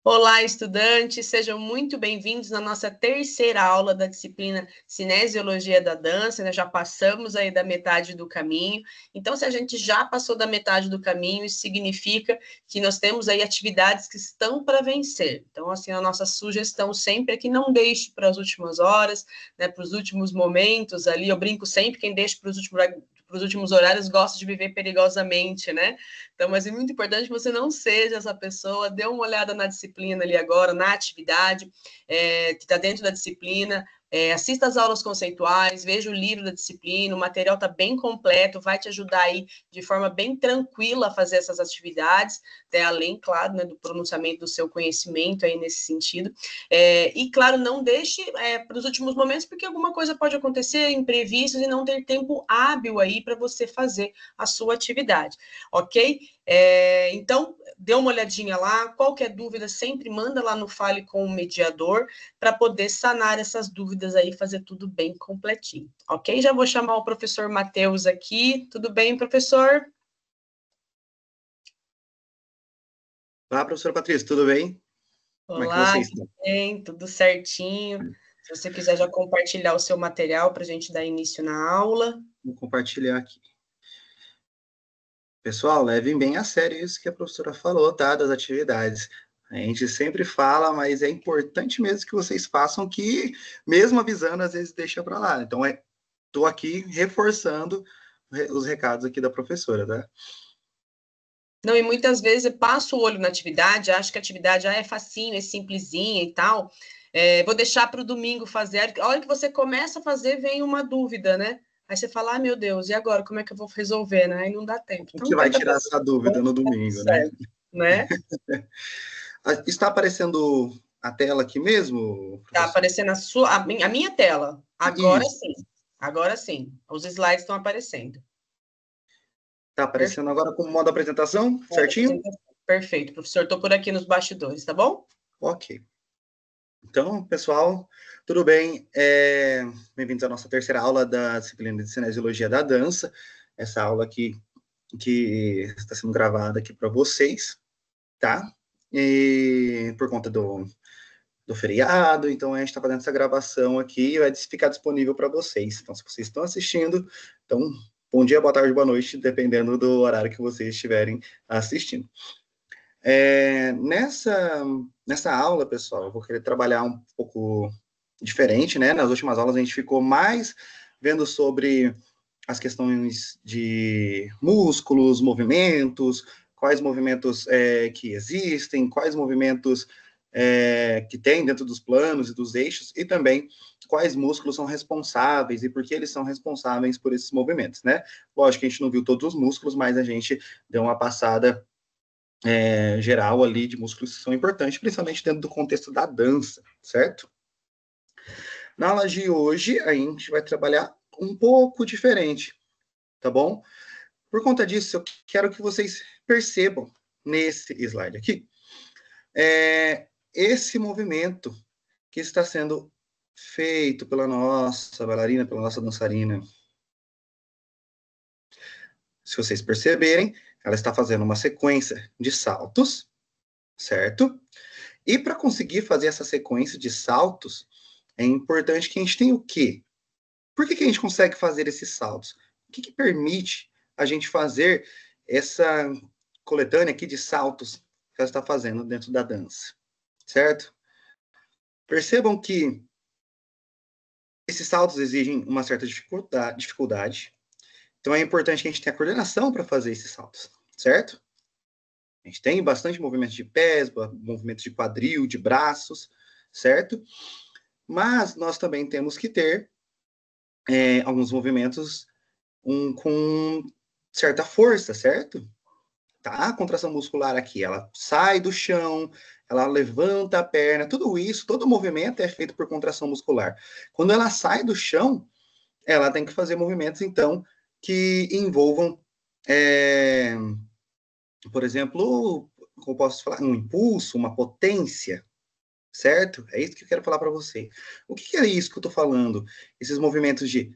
Olá, estudantes, sejam muito bem-vindos na nossa terceira aula da disciplina Cinesiologia da Dança, né? Já passamos aí da metade do caminho. Então, se a gente já passou da metade do caminho, isso significa que nós temos aí atividades que estão para vencer. Então, assim, a nossa sugestão sempre é que não deixe para as últimas horas, né, para os últimos momentos ali. Eu brinco sempre, quem deixa para os últimos horários gosta de viver perigosamente, né? Então, mas é muito importante que você não seja essa pessoa, dê uma olhada na disciplina ali agora, na atividade que está dentro da disciplina, assista às aulas conceituais, veja o livro da disciplina, o material está bem completo, vai te ajudar aí de forma bem tranquila a fazer essas atividades, até além, claro, né, do pronunciamento do seu conhecimento aí nesse sentido. E, claro, não deixe para os últimos momentos, porque alguma coisa pode acontecer, imprevistos, e não ter tempo hábil aí para você fazer a sua atividade, ok? Então, dê uma olhadinha lá, qualquer dúvida, sempre manda lá no Fale com o Mediador, para poder sanar essas dúvidas aí, fazer tudo bem completinho, ok? Já vou chamar o professor Matheus aqui, tudo bem, professor? Olá, professora Patrícia, tudo bem? Como é que Olá, vocês tudo estão? bem, tudo certinho. Se você quiser já compartilhar o seu material para a gente dar início na aula. Vou compartilhar aqui. Pessoal, levem bem a sério isso que a professora falou, tá? Das atividades. A gente sempre fala, mas é importante mesmo que vocês façam, que mesmo avisando, às vezes deixa para lá. Então, tô aqui reforçando os recados aqui da professora, tá? Não, e muitas vezes eu passo o olho na atividade, acho que a atividade é facinho, é simplesinha e tal. Vou deixar para o domingo fazer. A hora que você começa a fazer, vem uma dúvida, né? Aí você fala, meu Deus, e agora? Como é que eu vou resolver, né? Aí não dá tempo. O Então, que vai tenta tirar fazer essa dúvida no domingo, né? certo, né? Está aparecendo a tela aqui mesmo, Tá professor? aparecendo a minha tela. Agora Isso. sim. Agora sim. Os slides estão aparecendo. Está Perfeito. aparecendo agora como modo apresentação, certinho? Perfeito, professor. Estou por aqui nos bastidores, tá bom? Ok. Então, pessoal, tudo bem? Bem-vindos à nossa terceira aula da disciplina de Cinesiologia da Dança. Essa aula aqui que está sendo gravada aqui para vocês, tá? E por conta do feriado, então a gente está fazendo essa gravação aqui e vai ficar disponível para vocês. Então, se vocês estão assistindo, então, bom dia, boa tarde, boa noite, dependendo do horário que vocês estiverem assistindo. Nessa aula, pessoal, eu vou querer trabalhar um pouco diferente, né? Nas últimas aulas a gente ficou mais vendo sobre as questões de músculos, movimentos, quais movimentos que existem, quais movimentos que tem dentro dos planos e dos eixos, e também quais músculos são responsáveis e por que eles são responsáveis por esses movimentos, né? Lógico que a gente não viu todos os músculos, mas a gente deu uma passada geral ali de músculos que são importantes, principalmente dentro do contexto da dança, certo? Na aula de hoje, a gente vai trabalhar um pouco diferente, tá bom? Por conta disso, eu quero que vocês percebam nesse slide aqui, esse movimento que está sendo feito pela nossa bailarina, pela nossa dançarina. Se vocês perceberem, ela está fazendo uma sequência de saltos, certo? E para conseguir fazer essa sequência de saltos, é importante que a gente tenha o quê? Por que a gente consegue fazer esses saltos? O que permite a gente fazer essa coletânea aqui de saltos que ela está fazendo dentro da dança, certo? Percebam que esses saltos exigem uma certa dificuldade. Então é importante que a gente tenha coordenação para fazer esses saltos, certo? A gente tem bastante movimentos de pés, movimentos de quadril, de braços, certo? Mas nós também temos que ter alguns movimentos com certa força, certo? Tá? A contração muscular aqui, ela sai do chão, ela levanta a perna, tudo isso, todo movimento é feito por contração muscular. Quando ela sai do chão, ela tem que fazer movimentos, então, que envolvam, por exemplo, como posso falar, um impulso, uma potência, certo? É isso que eu quero falar para você. O que é isso que eu estou falando? Esses movimentos de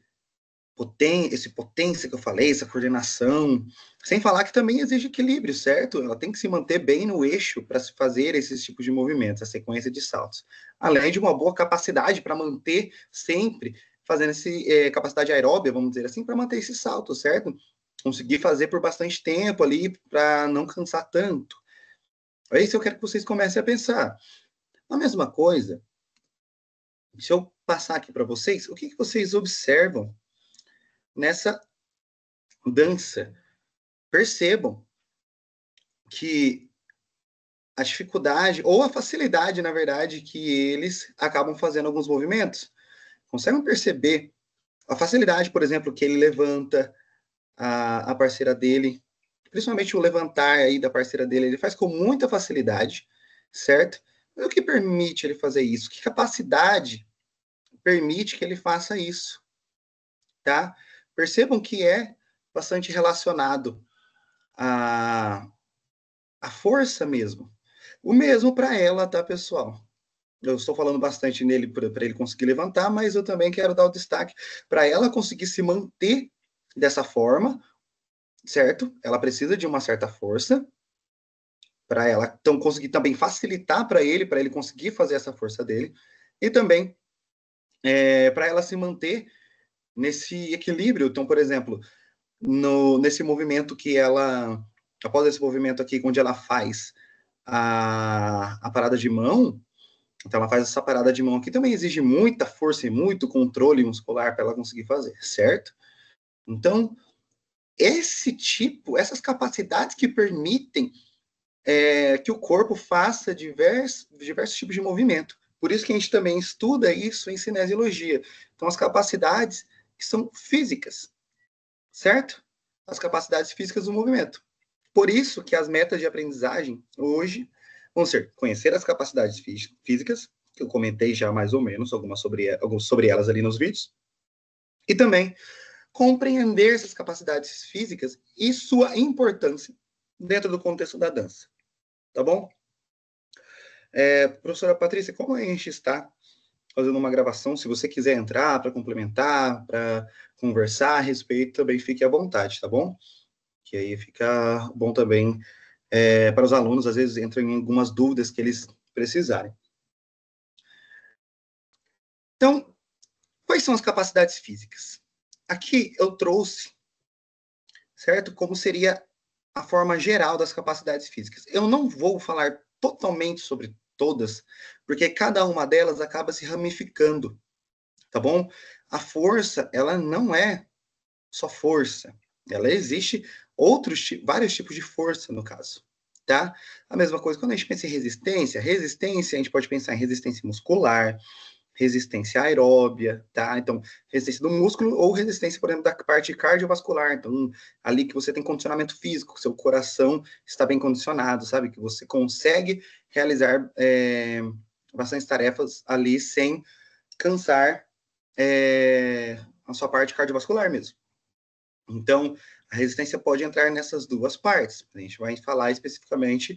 esse potência que eu falei, essa coordenação, sem falar que também exige equilíbrio, certo? Ela tem que se manter bem no eixo para se fazer esses tipos de movimentos, a sequência de saltos. Além de uma boa capacidade para manter sempre, fazendo capacidade aeróbia, vamos dizer assim, para manter esse salto, certo? Conseguir fazer por bastante tempo ali, para não cansar tanto. É isso que eu quero que vocês comecem a pensar. A mesma coisa, se eu passar aqui para vocês, o que vocês observam nessa dança? Percebam que a dificuldade, ou a facilidade, na verdade, que eles acabam fazendo alguns movimentos. Conseguem perceber a facilidade, por exemplo, que ele levanta a parceira dele, principalmente o levantar aí da parceira dele, ele faz com muita facilidade, certo? Mas o que permite ele fazer isso? Que capacidade permite que ele faça isso, tá? Percebam que é bastante relacionado a força mesmo. O mesmo para ela, tá, pessoal? Eu estou falando bastante nele para ele conseguir levantar, mas eu também quero dar o destaque para ela conseguir se manter dessa forma, certo? Ela precisa de uma certa força para ela então conseguir também facilitar para ele conseguir fazer essa força dele, e também para ela se manter nesse equilíbrio. Então, por exemplo, nesse movimento que ela, após esse movimento aqui, onde ela faz a parada de mão, então ela faz essa parada de mão aqui, também exige muita força e muito controle muscular para ela conseguir fazer, certo? Então, essas capacidades que permitem que o corpo faça diversos tipos de movimento. Por isso que a gente também estuda isso em cinesiologia. Então, as capacidades que são físicas, certo? As capacidades físicas do movimento. Por isso que as metas de aprendizagem hoje vão ser conhecer as capacidades físicas, que eu comentei já mais ou menos algumas sobre elas ali nos vídeos, e também compreender essas capacidades físicas e sua importância dentro do contexto da dança. Tá bom? Professora Patrícia, como a gente está fazendo uma gravação, se você quiser entrar para complementar, para conversar a respeito, também fique à vontade, tá bom? Que aí fica bom também para os alunos, às vezes entram em algumas dúvidas que eles precisarem. Então, quais são as capacidades físicas? Aqui eu trouxe, certo? Como seria a forma geral das capacidades físicas. Eu não vou falar totalmente sobre todas, porque cada uma delas acaba se ramificando, tá bom? A força, ela não é só força. Ela existe vários tipos de força, no caso, tá? A mesma coisa, quando a gente pensa em resistência, a gente pode pensar em resistência muscular, resistência aeróbia, tá? Então, resistência do músculo ou resistência, por exemplo, da parte cardiovascular. Então, ali que você tem condicionamento físico, seu coração está bem condicionado, sabe? Que você consegue realizar bastante tarefas ali sem cansar a sua parte cardiovascular mesmo. Então, a resistência pode entrar nessas duas partes. A gente vai falar especificamente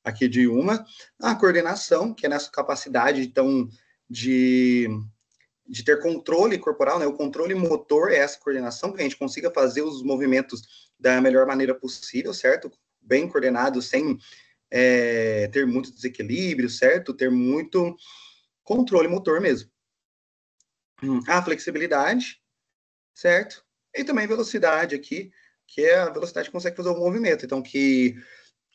aqui de uma, a coordenação, que é nessa capacidade, então, de ter controle corporal, né? O controle motor é essa coordenação, que a gente consiga fazer os movimentos da melhor maneira possível, certo? Bem coordenado, sem ter muito desequilíbrio, certo? Ter muito controle motor mesmo. A flexibilidade, certo? E também velocidade aqui, que é a velocidade que consegue fazer o movimento. Então, que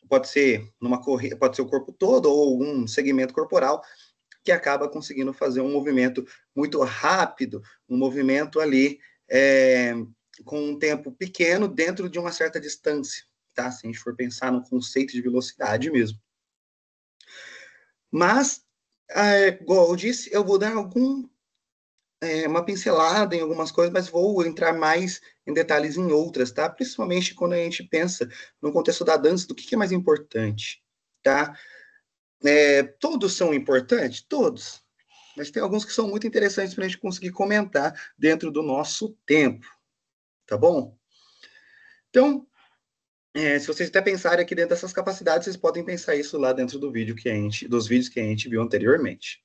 pode ser numa corrida, pode ser o corpo todo ou um segmento corporal que acaba conseguindo fazer um movimento muito rápido, um movimento ali com um tempo pequeno dentro de uma certa distância, tá? Se a gente for pensar no conceito de velocidade mesmo. Mas, igual eu disse, eu vou dar uma pincelada em algumas coisas, mas vou entrar mais em detalhes em outras, tá? Principalmente quando a gente pensa no contexto da dança, do que é mais importante, tá? Todos são importantes? Todos. Mas tem alguns que são muito interessantes para a gente conseguir comentar dentro do nosso tempo, tá bom? Então, se vocês até pensarem aqui dentro dessas capacidades, vocês podem pensar isso lá dentro dos vídeos que a gente viu anteriormente.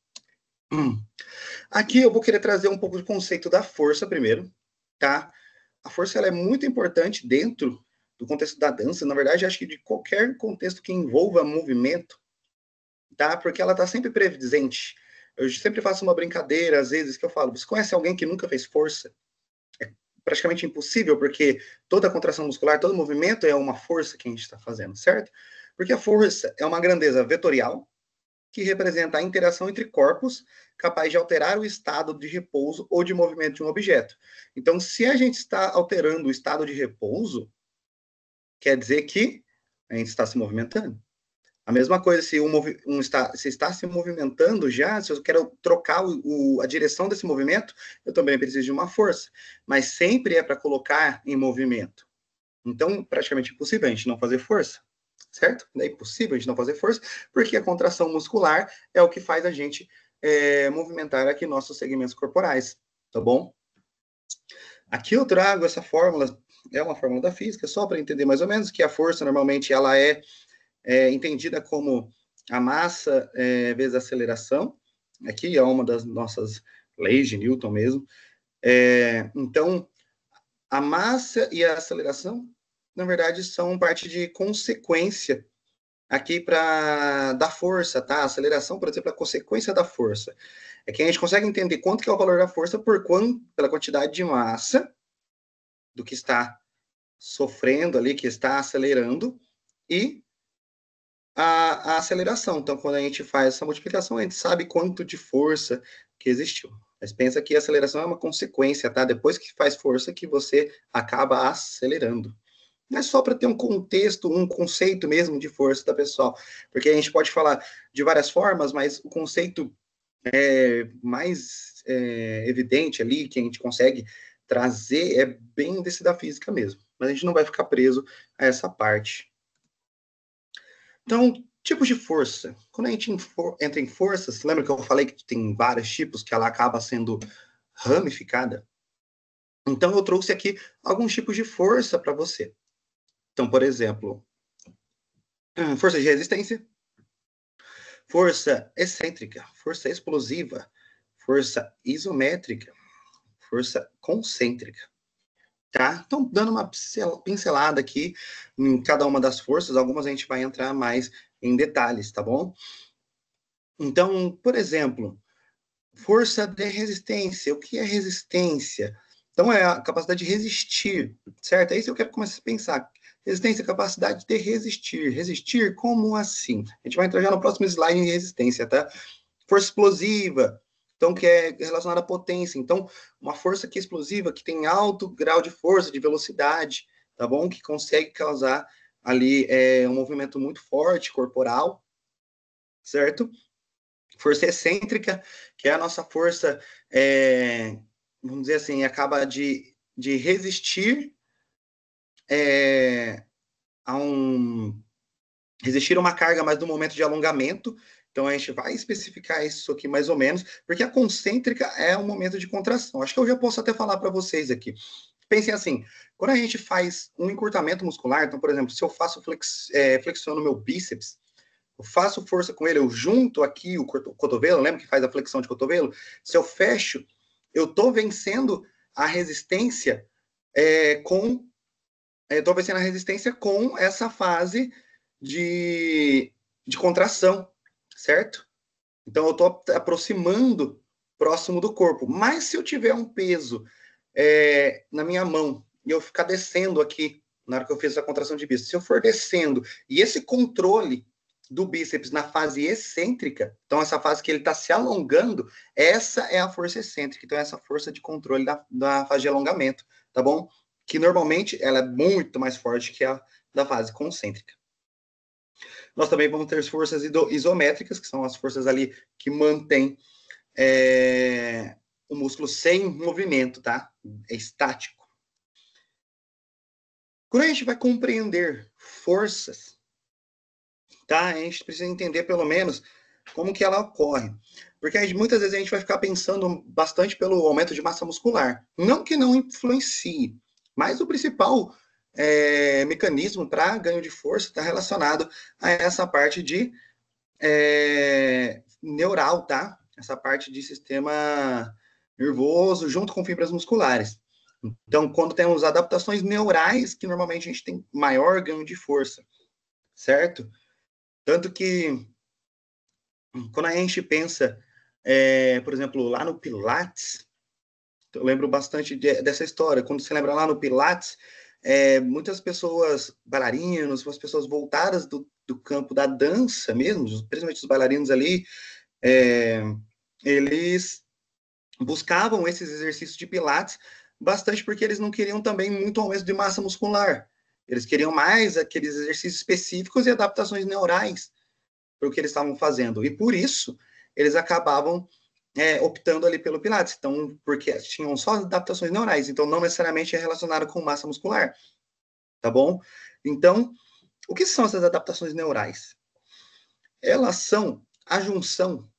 Aqui eu vou querer trazer um pouco do conceito da força primeiro, tá? a força ela é muito importante dentro do contexto da dança, na verdade, acho que de qualquer contexto que envolva movimento, tá? Porque ela está sempre presente. Eu sempre faço uma brincadeira, às vezes, que eu falo, você conhece alguém que nunca fez força? É praticamente impossível, porque toda contração muscular, todo movimento é uma força que a gente está fazendo, certo? Porque a força é uma grandeza vetorial, que representa a interação entre corpos, capaz de alterar o estado de repouso ou de movimento de um objeto. Então, se a gente está alterando o estado de repouso, quer dizer que a gente está se movimentando. A mesma coisa se se está se movimentando já, se eu quero trocar a direção desse movimento, eu também preciso de uma força. Mas sempre é para colocar em movimento. Então, praticamente impossível a gente não fazer força, certo? É impossível a gente não fazer força, porque a contração muscular é o que faz a gente movimentar aqui nossos segmentos corporais, tá bom? Aqui eu trago essa fórmula, é uma fórmula da física, só para entender mais ou menos que a força normalmente ela é entendida como a massa vezes a aceleração. Aqui é uma das nossas leis de Newton mesmo. Então, a massa e a aceleração, na verdade, são parte de consequência aqui para dar força, tá? A aceleração, por exemplo, é a consequência da força. É que a gente consegue entender quanto que é o valor da força pela quantidade de massa do que está sofrendo ali, que está acelerando, e a aceleração. Então, quando a gente faz essa multiplicação, a gente sabe quanto de força que existiu. Mas pensa que a aceleração é uma consequência, tá? Depois que faz força, que você acaba acelerando. Não é só para ter um contexto, um conceito mesmo de força, tá, pessoal? Porque a gente pode falar de várias formas, mas o conceito mais evidente ali, que a gente consegue trazer, é bem desse da física mesmo. Mas a gente não vai ficar preso a essa parte. Então, tipos de força. Quando a gente entra em forças, lembra que eu falei que tem vários tipos, que ela acaba sendo ramificada? Então, eu trouxe aqui alguns tipos de força para você. Então, por exemplo, força de resistência, força excêntrica, força explosiva, força isométrica, força concêntrica. Tá? Então, dando uma pincelada aqui em cada uma das forças, algumas a gente vai entrar mais em detalhes, tá bom? Então, por exemplo, força de resistência. O que é resistência? Então, é a capacidade de resistir, certo? É isso que eu quero começar a pensar. Resistência é a capacidade de resistir. Resistir, como assim? A gente vai entrar já no próximo slide em resistência, tá? Força explosiva, então, que é relacionada à potência. Então, uma força que é explosiva, que tem alto grau de força, de velocidade, tá bom? Que consegue causar ali um movimento muito forte, corporal, certo? Força excêntrica, que é a nossa força, vamos dizer assim, acaba de resistir a resistir a uma carga, mas no momento de alongamento. Então, a gente vai especificar isso aqui mais ou menos, porque a concêntrica é um momento de contração. Acho que eu já posso até falar para vocês aqui. Pensem assim, quando a gente faz um encurtamento muscular, então, por exemplo, se eu faço flexiono meu bíceps, eu faço força com ele, eu junto aqui o cotovelo, lembra que faz a flexão de cotovelo? Se eu fecho, eu estou vencendo a resistência estou vencendo a resistência com essa fase de contração, certo? Então, eu estou aproximando próximo do corpo. Mas se eu tiver um peso na minha mão e eu ficar descendo aqui, na hora que eu fiz a contração de bíceps, se eu for descendo e esse controle do bíceps na fase excêntrica, então essa fase que ele está se alongando, essa é a força excêntrica, então essa força de controle da fase de alongamento, tá bom? Que normalmente ela é muito mais forte que a da fase concêntrica. Nós também vamos ter forças isométricas, que são as forças ali que mantêm o músculo sem movimento, tá? É estático. Quando a gente vai compreender forças, tá? A gente precisa entender pelo menos como que ela ocorre. Porque muitas vezes a gente vai ficar pensando bastante pelo aumento de massa muscular. Não que não influencie, mas o principal mecanismo para ganho de força está relacionado a essa parte de neural, tá? Essa parte de sistema nervoso junto com fibras musculares. Então, quando temos adaptações neurais, que normalmente a gente tem maior ganho de força, certo? Tanto que, quando a gente pensa, por exemplo, lá no Pilates, eu lembro bastante dessa história. Quando você lembra lá no Pilates, muitas pessoas, bailarinos, as pessoas voltadas do campo da dança mesmo, principalmente os bailarinos ali, é, eles buscavam esses exercícios de Pilates bastante porque eles não queriam também muito aumento de massa muscular. Eles queriam mais aqueles exercícios específicos e adaptações neurais para o que eles estavam fazendo. E por isso, eles acabavam optando ali pelo Pilates. Então, porque tinham só adaptações neurais, então não necessariamente é relacionado com massa muscular, tá bom? Então, o que são essas adaptações neurais? Elas são a junção,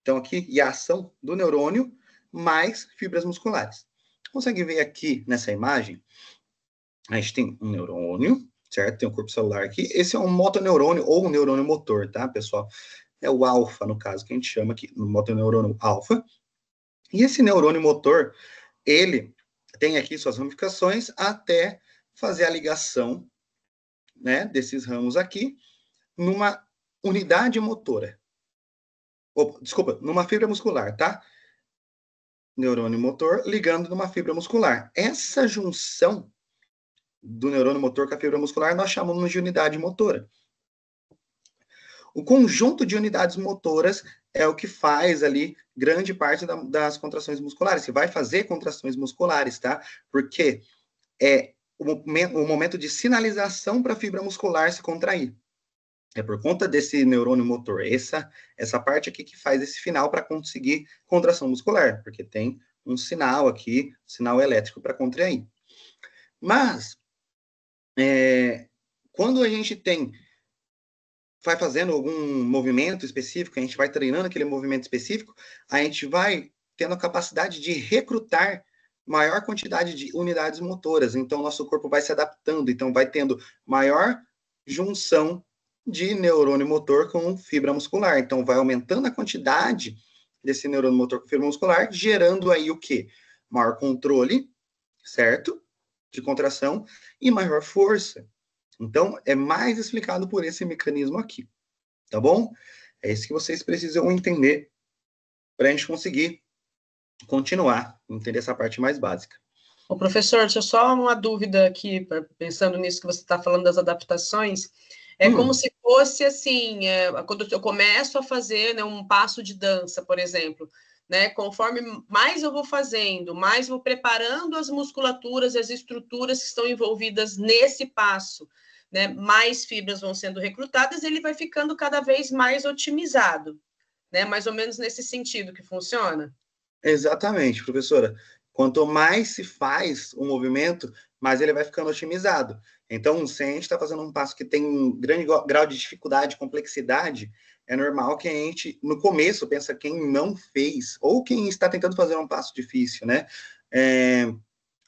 então aqui, e a ação do neurônio mais fibras musculares. Consegue ver aqui nessa imagem? A gente tem um neurônio, certo? Tem um corpo celular aqui. Esse é um motoneurônio ou um neurônio motor, tá, pessoal? É o alfa, no caso, que a gente chama aqui, no motoneurônio alfa. E esse neurônio motor, ele tem aqui suas ramificações até fazer a ligação, né, desses ramos aqui numa unidade motora. Desculpa, numa fibra muscular, tá? Neurônio motor ligando numa fibra muscular. Essa junção do neurônio motor com a fibra muscular nós chamamos de unidade motora. O conjunto de unidades motoras é o que faz ali grande parte das contrações musculares, que vai fazer contrações musculares, tá? Porque é o momento de sinalização para a fibra muscular se contrair. É por conta desse neurônio motor, essa parte aqui que faz esse final para conseguir contração muscular, porque tem um sinal aqui, sinal elétrico para contrair. Mas, quando a gente vai fazendo algum movimento específico, a gente vai treinando aquele movimento específico, a gente vai tendo a capacidade de recrutar maior quantidade de unidades motoras. Então, nosso corpo vai se adaptando, então vai tendo maior junção de neurônio motor com fibra muscular. Então, vai aumentando a quantidade desse neurônio motor com fibra muscular, gerando aí o quê? Maior controle, certo? De contração e maior força. Então, é mais explicado por esse mecanismo aqui, tá bom? É isso que vocês precisam entender para a gente conseguir continuar, entender essa parte mais básica. O professor, deixa eu só uma dúvida aqui, pensando nisso que você está falando das adaptações. É como se fosse assim, quando eu começo a fazer, né, um passo de dança, por exemplo, né, conforme mais eu vou fazendo, mais vou preparando as musculaturas e as estruturas que estão envolvidas nesse passo, né, mais fibras vão sendo recrutadas, ele vai ficando cada vez mais otimizado, né, mais ou menos nesse sentido que funciona. Exatamente, professora. Quanto mais se faz o movimento, mais ele vai ficando otimizado. Então, se a gente está fazendo um passo que tem um grande grau de dificuldade, complexidade, é normal que a gente, no começo, pensa quem não fez, ou quem está tentando fazer um passo difícil, né?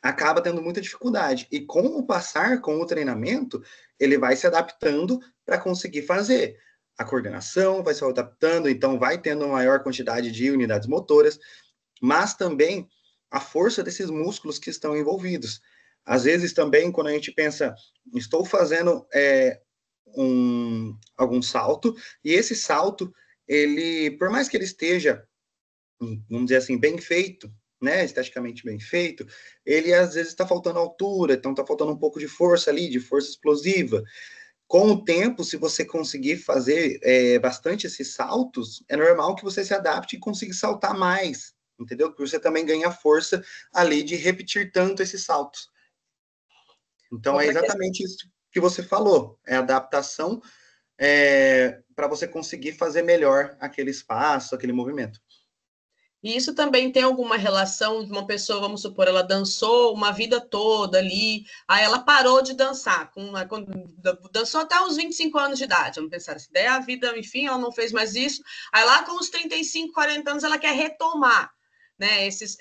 Acaba tendo muita dificuldade. E com o passar, com o treinamento, ele vai se adaptando para conseguir fazer. A coordenação vai se adaptando, então vai tendo uma maior quantidade de unidades motoras, mas também a força desses músculos que estão envolvidos. Às vezes também, quando a gente pensa, estou fazendo algum salto, e esse salto, ele, por mais que ele esteja, vamos dizer assim, bem feito, né, esteticamente bem feito, ele às vezes está faltando altura, então está faltando um pouco de força ali, de força explosiva. Com o tempo, se você conseguir fazer bastante esses saltos, é normal que você se adapte e consiga saltar mais, entendeu? Porque você também ganha força ali de repetir tanto esses saltos. Então, é exatamente isso que você falou, é adaptação para você conseguir fazer melhor aquele espaço, aquele movimento. E isso também tem alguma relação de uma pessoa, vamos supor, ela dançou uma vida toda ali, aí ela parou de dançar, dançou até os 25 anos de idade, vamos pensar assim, daí a vida, enfim, ela não fez mais isso, aí lá com os 35, 40 anos ela quer retomar, né, essas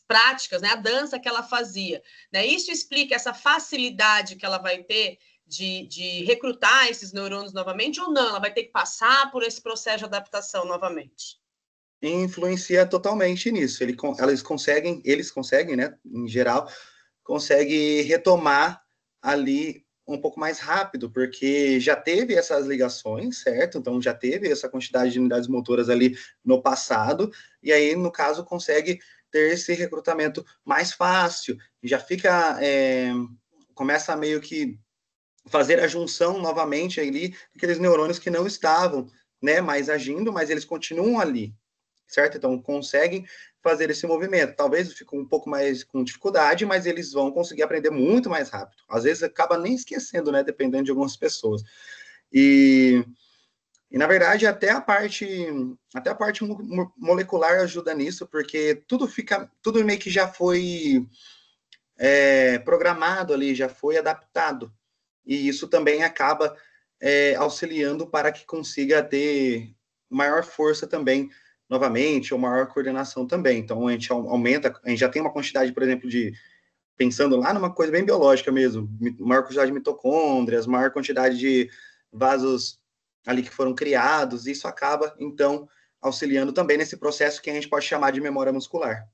práticas, né, a dança que ela fazia, né, isso explica essa facilidade que ela vai ter de recrutar esses neurônios novamente ou não, ela vai ter que passar por esse processo de adaptação novamente? influencia totalmente nisso. Eles conseguem, né, em geral, conseguem retomar ali um pouco mais rápido, porque já teve essas ligações, certo? Então já teve essa quantidade de unidades motoras ali no passado, e aí, no caso, consegue ter esse recrutamento mais fácil, já fica, começa a meio que fazer a junção novamente ali, aqueles neurônios que não estavam, né, mais agindo, mas eles continuam ali, certo? Então, conseguem fazer esse movimento. Talvez fique um pouco mais com dificuldade, mas eles vão conseguir aprender muito mais rápido. Às vezes, acaba nem esquecendo, né? Dependendo de algumas pessoas. E, na verdade, até a parte molecular ajuda nisso, porque tudo meio que já foi programado ali, já foi adaptado. E isso também acaba auxiliando para que consiga ter maior força também, novamente, ou maior coordenação também. Então, a gente aumenta, a gente já tem uma quantidade, por exemplo, pensando lá numa coisa bem biológica mesmo, maior quantidade de mitocôndrias, maior quantidade de vasos ali que foram criados, isso acaba, então, auxiliando também nesse processo que a gente pode chamar de memória muscular.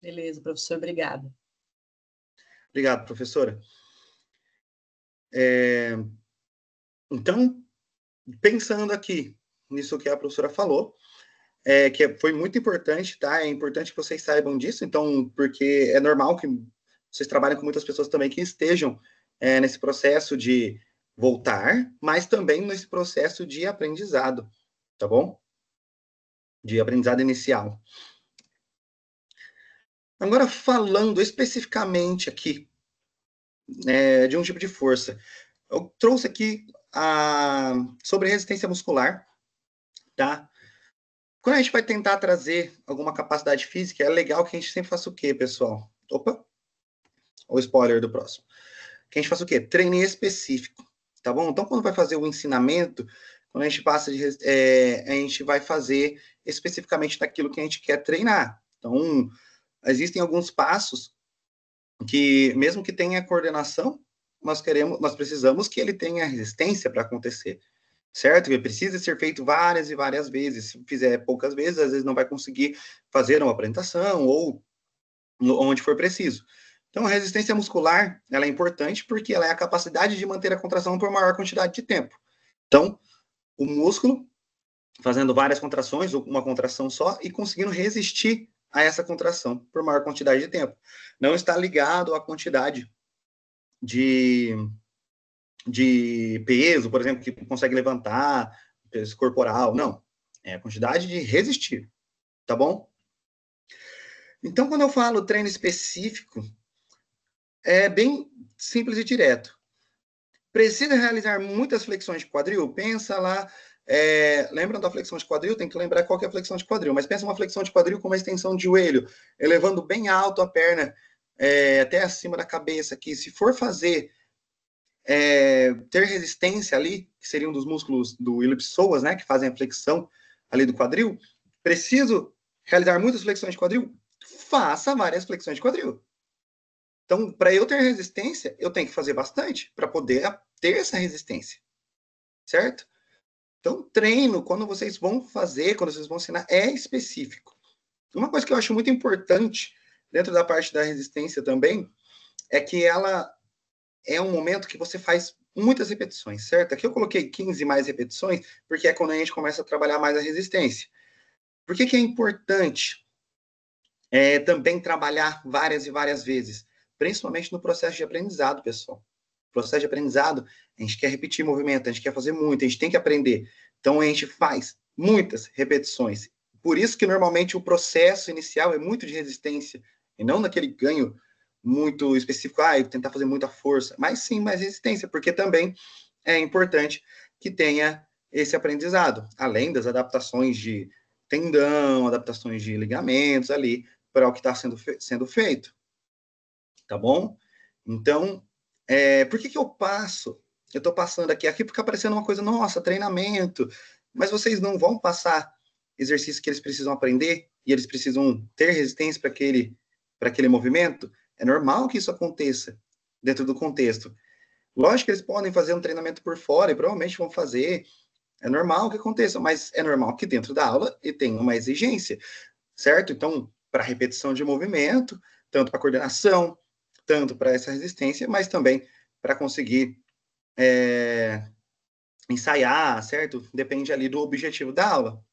Beleza, professor, obrigada. Obrigado, professora. Então, pensando aqui nisso que a professora falou, foi muito importante, tá? É importante que vocês saibam disso, então, porque é normal que vocês trabalhem com muitas pessoas também que estejam nesse processo de voltar, mas também nesse processo de aprendizado, tá bom? De aprendizado inicial. Agora, falando especificamente aqui de um tipo de força, eu trouxe aqui sobre resistência muscular, tá? Quando a gente vai tentar trazer alguma capacidade física, é legal que a gente sempre faça o quê, pessoal? Opa, o spoiler do próximo. Que a gente faça o quê? Treino específico, tá bom? Então, quando vai fazer o ensinamento, quando a gente a gente vai fazer especificamente daquilo que a gente quer treinar. Então, existem alguns passos que, mesmo que tenha coordenação, nós precisamos que ele tenha resistência para acontecer, certo? Que precisa ser feito várias e várias vezes. Se fizer poucas vezes, às vezes não vai conseguir fazer uma apresentação ou onde for preciso. Então, a resistência muscular, ela é importante porque ela é a capacidade de manter a contração por maior quantidade de tempo. Então, o músculo fazendo várias contrações, ou uma contração só, e conseguindo resistir a essa contração por maior quantidade de tempo. Não está ligado à quantidade de, de peso, por exemplo, que consegue levantar, peso corporal, não. É a quantidade de resistir, tá bom? Então, quando eu falo treino específico, é bem simples e direto. Precisa realizar muitas flexões de quadril? Pensa lá, lembram da flexão de quadril? Tem que lembrar qual que é a flexão de quadril, mas pensa uma flexão de quadril com uma extensão de joelho, elevando bem alto a perna até acima da cabeça aqui. Se for fazer ter resistência ali, que seria um dos músculos do ilipsoas, né, que fazem a flexão ali do quadril, preciso realizar muitas flexões de quadril? Faça várias flexões de quadril. Então, para eu ter resistência, eu tenho que fazer bastante para poder ter essa resistência, certo? Então, treino, quando vocês vão fazer, quando vocês vão ensinar, é específico. Uma coisa que eu acho muito importante dentro da parte da resistência também é que ela é um momento que você faz muitas repetições, certo? Aqui eu coloquei 15 mais repetições, porque é quando a gente começa a trabalhar mais a resistência. Por que é importante também trabalhar várias e várias vezes? Principalmente no processo de aprendizado, pessoal. Processo de aprendizado, a gente quer repetir movimento, a gente quer fazer muito, a gente tem que aprender. Então, a gente faz muitas repetições. Por isso que, normalmente, o processo inicial é muito de resistência, e não naquele ganho muito específico, tentar fazer muita força, mas sim mais resistência, porque também é importante que tenha esse aprendizado, além das adaptações de tendão, adaptações de ligamentos ali, para o que está sendo feito. Tá bom? Então, por que eu passo? Eu estou passando aqui fica parecendo uma coisa, nossa, treinamento, mas vocês não vão passar exercícios que eles precisam aprender e eles precisam ter resistência para aquele movimento? É normal que isso aconteça dentro do contexto. Lógico que eles podem fazer um treinamento por fora e provavelmente vão fazer, É normal que aconteça, mas é normal que dentro da aula ele tenha uma exigência, certo? Então, para repetição de movimento, tanto para coordenação, tanto para essa resistência, mas também para conseguir ensaiar, certo? Depende ali do objetivo da aula.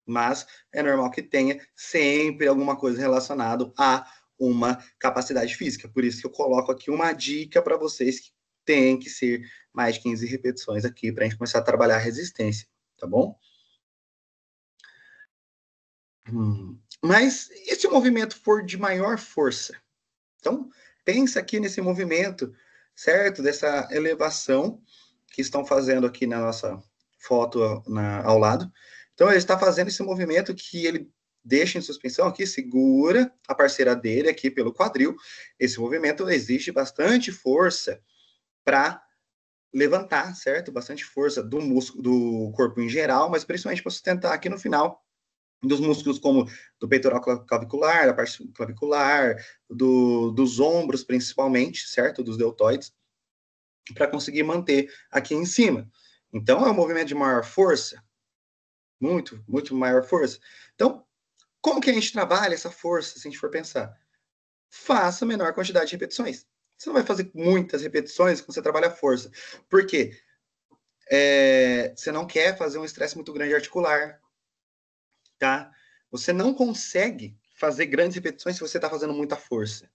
Mas é normal que tenha sempre alguma coisa relacionada a uma capacidade física. Por isso que eu coloco aqui uma dica para vocês que tem que ser mais de 15 repetições aqui para a gente começar a trabalhar a resistência, tá bom? Mas e se o movimento for de maior força? Então, pensa aqui nesse movimento, certo? Dessa elevação que estão fazendo aqui na nossa foto ao lado. Então, ele está fazendo esse movimento que ele deixa em suspensão aqui, segura a parceira dele aqui pelo quadril. Esse movimento exige bastante força para levantar, certo? Bastante força do músculo, do corpo em geral, mas principalmente para sustentar aqui no final dos músculos como do peitoral clavicular, da parte clavicular, dos ombros principalmente, certo? Dos deltoides, para conseguir manter aqui em cima. Então, é um movimento de maior força, muito, muito maior força. Então, como que a gente trabalha essa força, se a gente for pensar? Faça a menor quantidade de repetições. Você não vai fazer muitas repetições quando você trabalha a força. Por quê? Você não quer fazer um estresse muito grande articular, tá? Você não consegue fazer grandes repetições se você está fazendo muita força.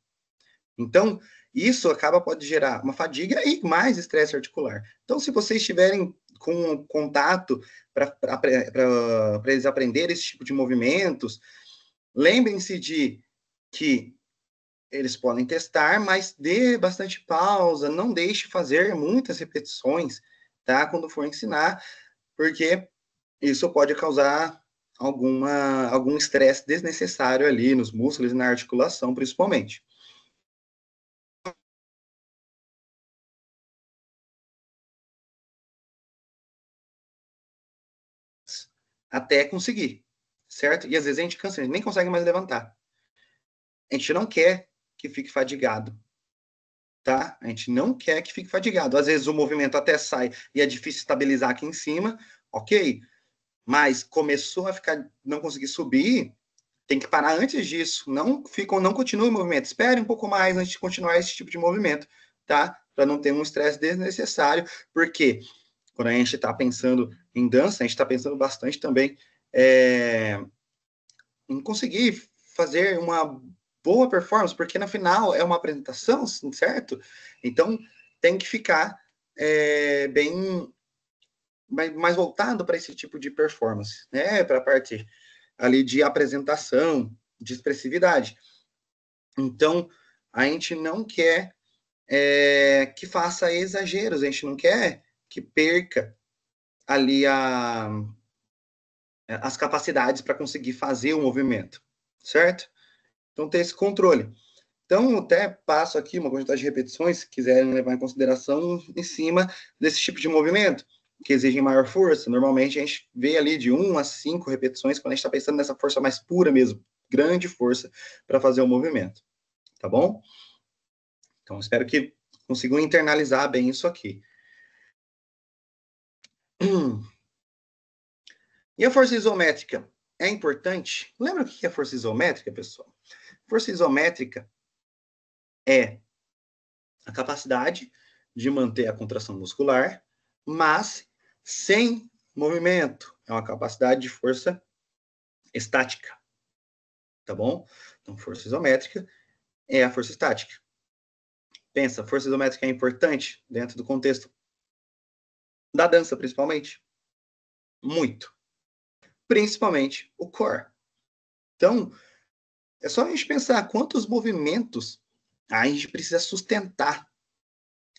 Então, isso pode gerar uma fadiga e mais estresse articular. Então, se vocês estiverem com contato para eles aprenderem esse tipo de movimentos, lembrem-se de que eles podem testar, mas dê bastante pausa, não deixe fazer muitas repetições, tá? Quando for ensinar, porque isso pode causar algum estresse desnecessário ali nos músculos e na articulação, principalmente. Até conseguir, certo? E às vezes a gente cansa, a gente nem consegue mais levantar. A gente não quer que fique fadigado, tá? A gente não quer que fique fadigado. Às vezes o movimento até sai e é difícil estabilizar aqui em cima, ok? Mas começou a ficar, não conseguir subir, tem que parar antes disso. Não continue o movimento. Espere um pouco mais antes de continuar esse tipo de movimento, tá? Para não ter um estresse desnecessário, porque quando a gente está pensando em dança, a gente está pensando bastante também em conseguir fazer uma boa performance, porque no final é uma apresentação, certo? Então tem que ficar bem mais voltado para esse tipo de performance, né? Para a parte ali de apresentação, de expressividade. Então, a gente não quer que faça exageros, a gente não quer que perca ali as capacidades para conseguir fazer o movimento, certo? Então, ter esse controle. Então, até passo aqui uma quantidade de repetições, se quiserem levar em consideração, em cima desse tipo de movimento, que exigem maior força. Normalmente, a gente vê ali de 1 a 5 repetições, quando a gente está pensando nessa força mais pura mesmo, grande força para fazer o movimento. Tá bom? Então, espero que consigam internalizar bem isso aqui. E a força isométrica é importante? Lembra o que é força isométrica, pessoal? Força isométrica é a capacidade de manter a contração muscular, mas sem movimento. É uma capacidade de força estática. Tá bom? Então, força isométrica é a força estática. Pensa, força isométrica é importante dentro do contexto da dança, principalmente? Muito. Principalmente o core. Então, é só a gente pensar quantos movimentos a gente precisa sustentar,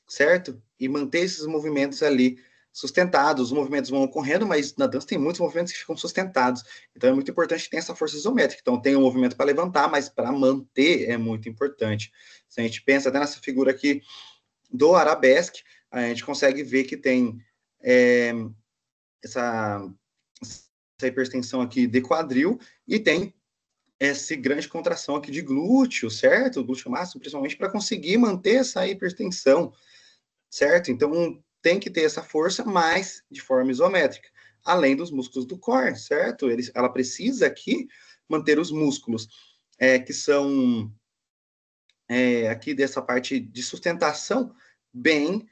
certo? E manter esses movimentos ali sustentados. Os movimentos vão ocorrendo, mas na dança tem muitos movimentos que ficam sustentados. Então é muito importante que tenha essa força isométrica. Então tem um movimento para levantar, mas para manter é muito importante. Se a gente pensa até nessa figura aqui do arabesque, a gente consegue ver que tem essa hipertensão aqui de quadril e tem essa grande contração aqui de glúteo, certo? O glúteo máximo, principalmente para conseguir manter essa hipertensão, certo? Então, tem que ter essa força, mas de forma isométrica. além dos músculos do core, certo? Ela precisa aqui manter os músculos que são aqui dessa parte de sustentação bem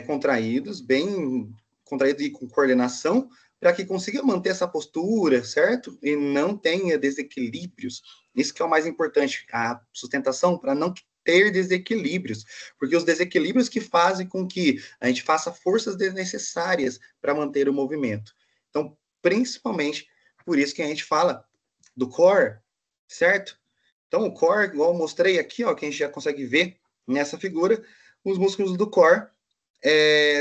contraídos e com coordenação, para que consiga manter essa postura, certo? E não tenha desequilíbrios. Isso que é o mais importante, a sustentação para não ter desequilíbrios, porque os desequilíbrios que fazem com que a gente faça forças desnecessárias para manter o movimento. Então, principalmente, por isso que a gente fala do core, certo? Então, o core, igual eu mostrei aqui, ó, que a gente já consegue ver nessa figura, os músculos do core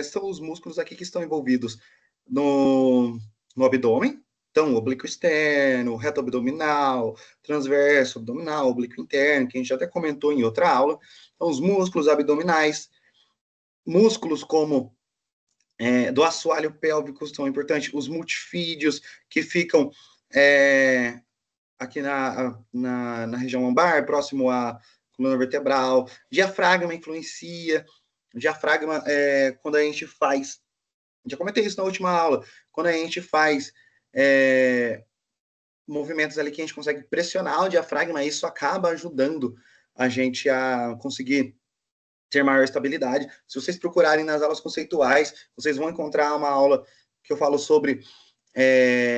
são os músculos aqui que estão envolvidos no abdômen. Então, oblíquo externo, reto abdominal, transverso abdominal, oblíquo interno, que a gente já até comentou em outra aula. Então, os músculos abdominais, músculos como do assoalho pélvico são importantes, os multifídios, que ficam aqui na região lombar, próximo à coluna vertebral. Diafragma influencia. Diafragma, quando a gente faz, já comentei isso na última aula, quando a gente faz movimentos ali que a gente consegue pressionar o diafragma, isso acaba ajudando a gente a conseguir ter maior estabilidade. Se vocês procurarem nas aulas conceituais, vocês vão encontrar uma aula que eu falo sobre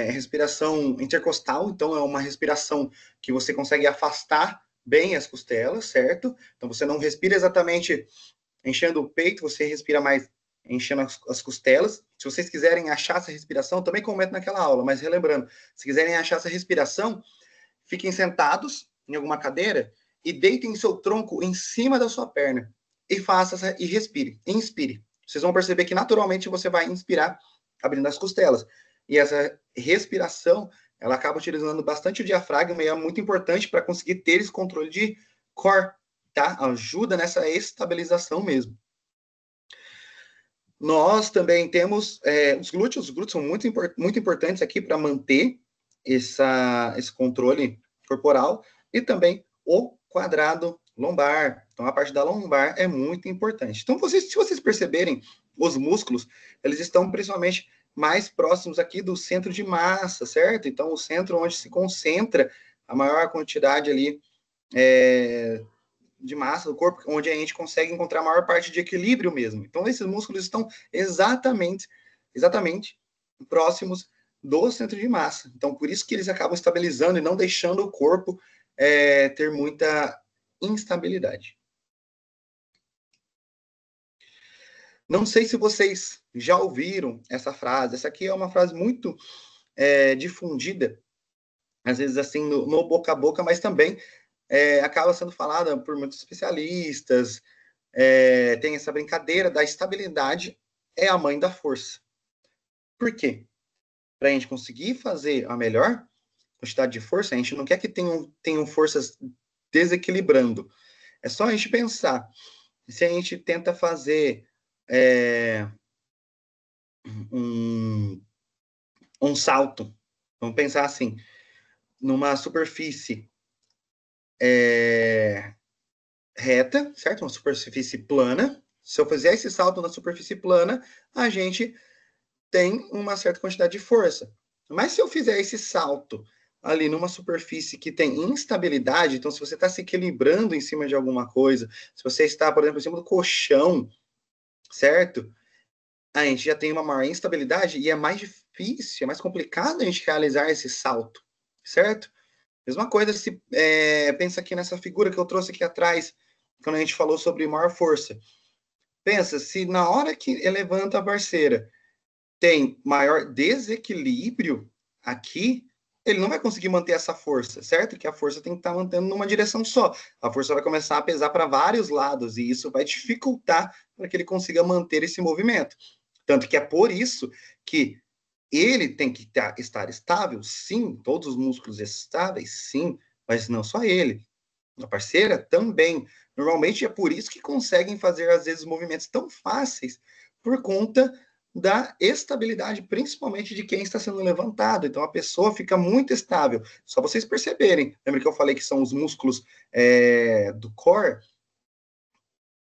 respiração intercostal. Então, é uma respiração que você consegue afastar bem as costelas, certo? Então, você não respira exatamente enchendo o peito, você respira mais enchendo as costelas. Se vocês quiserem achar essa respiração, também comento naquela aula, mas relembrando, se quiserem achar essa respiração, fiquem sentados em alguma cadeira e deitem seu tronco em cima da sua perna e e respire, inspire. Vocês vão perceber que naturalmente você vai inspirar abrindo as costelas. E essa respiração, ela acaba utilizando bastante o diafragma e é muito importante para conseguir ter esse controle de core, tá? Ajuda nessa estabilização mesmo. Nós também temos os glúteos. Os glúteos são muito importantes aqui para manter esse controle corporal, e também o quadrado lombar. Então, a parte da lombar é muito importante. Então, se vocês perceberem, os músculos, eles estão principalmente mais próximos aqui do centro de massa, certo? Então, o centro onde se concentra a maior quantidade ali de massa do corpo, onde a gente consegue encontrar a maior parte de equilíbrio mesmo. Então, esses músculos estão exatamente próximos do centro de massa. Então, por isso que eles acabam estabilizando e não deixando o corpo ter muita instabilidade. Não sei se vocês já ouviram essa frase. Essa aqui é uma frase muito difundida, às vezes assim, no boca a boca, mas também acaba sendo falada por muitos especialistas. Tem essa brincadeira da estabilidade é a mãe da força. Por quê? Para a gente conseguir fazer a melhor quantidade de força, a gente não quer que tenham forças desequilibrando. É só a gente pensar. Se a gente tenta fazer um salto, vamos pensar assim, numa superfície reta, certo? Uma superfície plana. Se eu fizer esse salto na superfície plana, a gente tem uma certa quantidade de força. Mas se eu fizer esse salto ali numa superfície que tem instabilidade, então se você está se equilibrando em cima de alguma coisa, se você está, por exemplo, em cima do colchão, certo? A gente já tem uma maior instabilidade e é mais difícil, é mais complicado a gente realizar esse salto, certo? Mesma coisa se pensa aqui nessa figura que eu trouxe aqui atrás, quando a gente falou sobre maior força. Pensa, se na hora que levanta a parceira tem maior desequilíbrio aqui, ele não vai conseguir manter essa força, certo? Que a força tem que estar mantendo numa direção só. A força vai começar a pesar para vários lados e isso vai dificultar para que ele consiga manter esse movimento. Tanto que é por isso que ele tem que estar estável, sim, todos os músculos estáveis, sim, mas não só ele. A parceira também. Normalmente é por isso que conseguem fazer, às vezes, movimentos tão fáceis, por conta da estabilidade, principalmente de quem está sendo levantado. Então, a pessoa fica muito estável. Só vocês perceberem. Lembra que eu falei que são os músculos do core?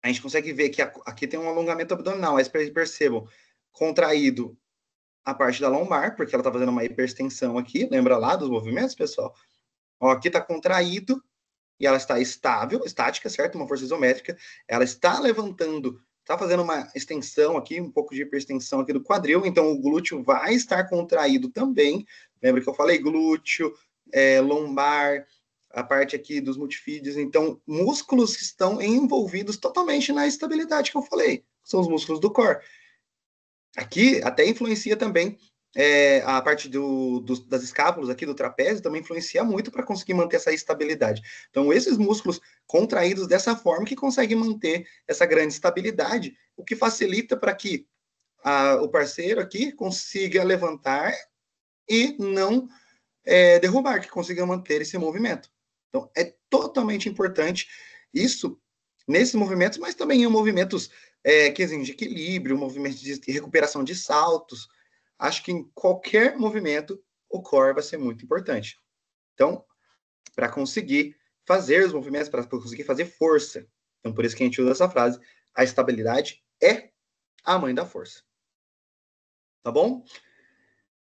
A gente consegue ver que aqui tem um alongamento abdominal, mas percebam, contraído a parte da lombar, porque ela está fazendo uma hiperextensão aqui, lembra lá dos movimentos, pessoal? Ó, aqui está contraído, e ela está estável, estática, certo? Uma força isométrica. Ela está levantando, está fazendo uma extensão aqui, um pouco de hiperextensão aqui do quadril, então o glúteo vai estar contraído também. Lembra que eu falei? Glúteo, lombar, a parte aqui dos multifídeos. Então, músculos que estão envolvidos totalmente na estabilidade que eu falei. São os músculos do core. Aqui até influencia também a parte das escápulas aqui do trapézio também influencia muito para conseguir manter essa estabilidade. Então, esses músculos contraídos dessa forma que conseguem manter essa grande estabilidade, o que facilita para que o parceiro aqui consiga levantar e não derrubar, que consiga manter esse movimento. Então, é totalmente importante isso nesses movimentos, mas também em movimentos que exigem de equilíbrio, movimentos de recuperação de saltos. Acho que em qualquer movimento, o core vai ser muito importante. Então, para conseguir fazer os movimentos, para conseguir fazer força. Então, por isso que a gente usa essa frase, a estabilidade é a mãe da força. Tá bom?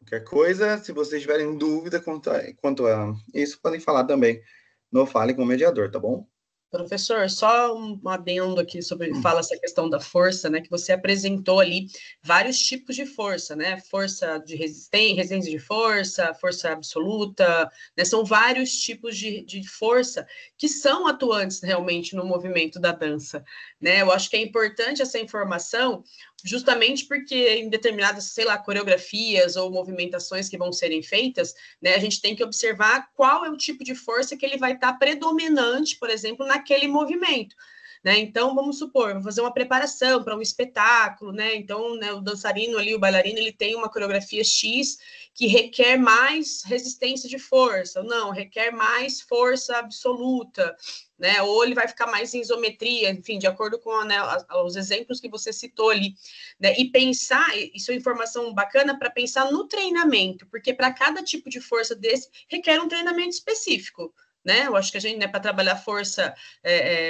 Qualquer coisa, se vocês tiverem dúvida quanto a isso, podem falar também no Fale com o Mediador, tá bom? Professor, só um adendo aqui sobre fala essa questão da força, né? Que você apresentou ali vários tipos de força, né? Força de resistência de força, força absoluta, né? São vários tipos de força que são atuantes realmente no movimento da dança, né? Eu acho que é importante essa informação, justamente porque em determinadas, sei lá, coreografias ou movimentações que vão serem feitas, né? A gente tem que observar qual é o tipo de força que ele vai estar predominante, por exemplo, naquele movimento. Né? Então, vamos supor, vou fazer uma preparação para um espetáculo, né? Então, né, o dançarino ali, o bailarino, ele tem uma coreografia X que requer mais resistência de força, não, requer mais força absoluta, né? Ou ele vai ficar mais em isometria, enfim, de acordo com né, os exemplos que você citou ali, né? E pensar, isso é informação bacana para pensar no treinamento, porque para cada tipo de força desse requer um treinamento específico. Né? Eu acho que a gente, né, para trabalhar força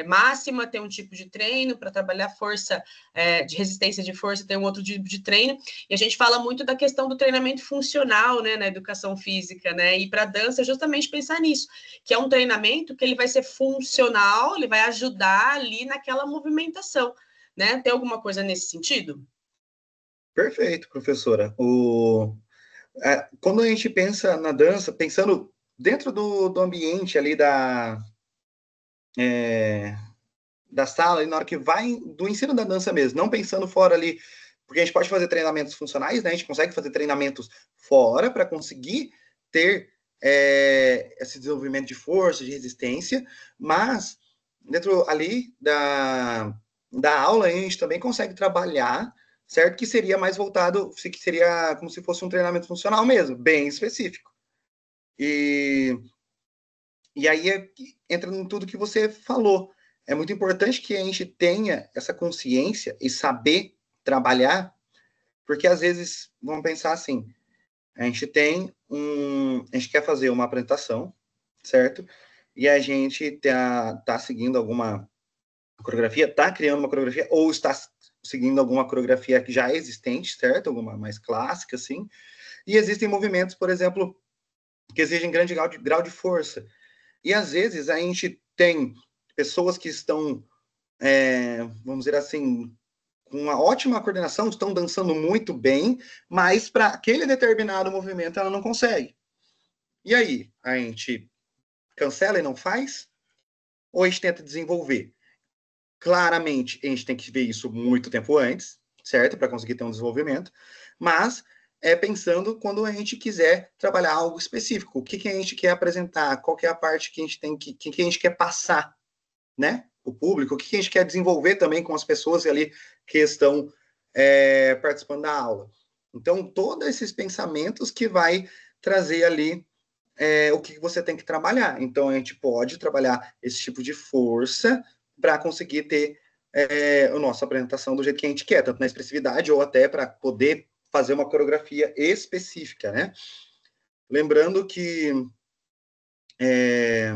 máxima, tem um tipo de treino, para trabalhar força de resistência de força, tem um outro tipo de treino, e a gente fala muito da questão do treinamento funcional, né, na educação física, né, e para dança, justamente pensar nisso, que é um treinamento que ele vai ser funcional, ele vai ajudar ali naquela movimentação, né? Tem alguma coisa nesse sentido? Perfeito, professora. Quando a gente pensa na dança, pensando dentro do ambiente ali da sala, e na hora que vai do ensino da dança mesmo, não pensando fora ali, porque a gente pode fazer treinamentos funcionais, né? A gente consegue fazer treinamentos fora para conseguir ter esse desenvolvimento de força, de resistência, mas dentro ali da aula a gente também consegue trabalhar, certo? Que seria mais voltado, que seria como se fosse um treinamento funcional mesmo, bem específico. E aí entra em tudo que você falou. É muito importante que a gente tenha essa consciência e saber trabalhar, porque às vezes, vamos pensar assim, a gente quer fazer uma apresentação, certo? E a gente tá seguindo alguma coreografia, tá criando uma coreografia, ou está seguindo alguma coreografia que já é existente, certo? Alguma mais clássica, assim. E existem movimentos, por exemplo, que exigem grande grau de força. E às vezes a gente tem pessoas que estão, vamos dizer assim, com uma ótima coordenação, estão dançando muito bem, mas para aquele determinado movimento ela não consegue. E aí, a gente cancela e não faz? Ou a gente tenta desenvolver? Claramente, a gente tem que ver isso muito tempo antes, certo? Para conseguir ter um desenvolvimento, mas pensando quando a gente quiser trabalhar algo específico, o que, que a gente quer apresentar, qual que é a parte que a gente tem que a gente quer passar, né? O público, o que a gente quer desenvolver também com as pessoas ali que estão participando da aula. Então, todos esses pensamentos que vai trazer ali o que você tem que trabalhar. Então, a gente pode trabalhar esse tipo de força para conseguir ter a nossa apresentação do jeito que a gente quer, tanto na expressividade ou até para poder fazer uma coreografia específica, né? Lembrando que... Peraí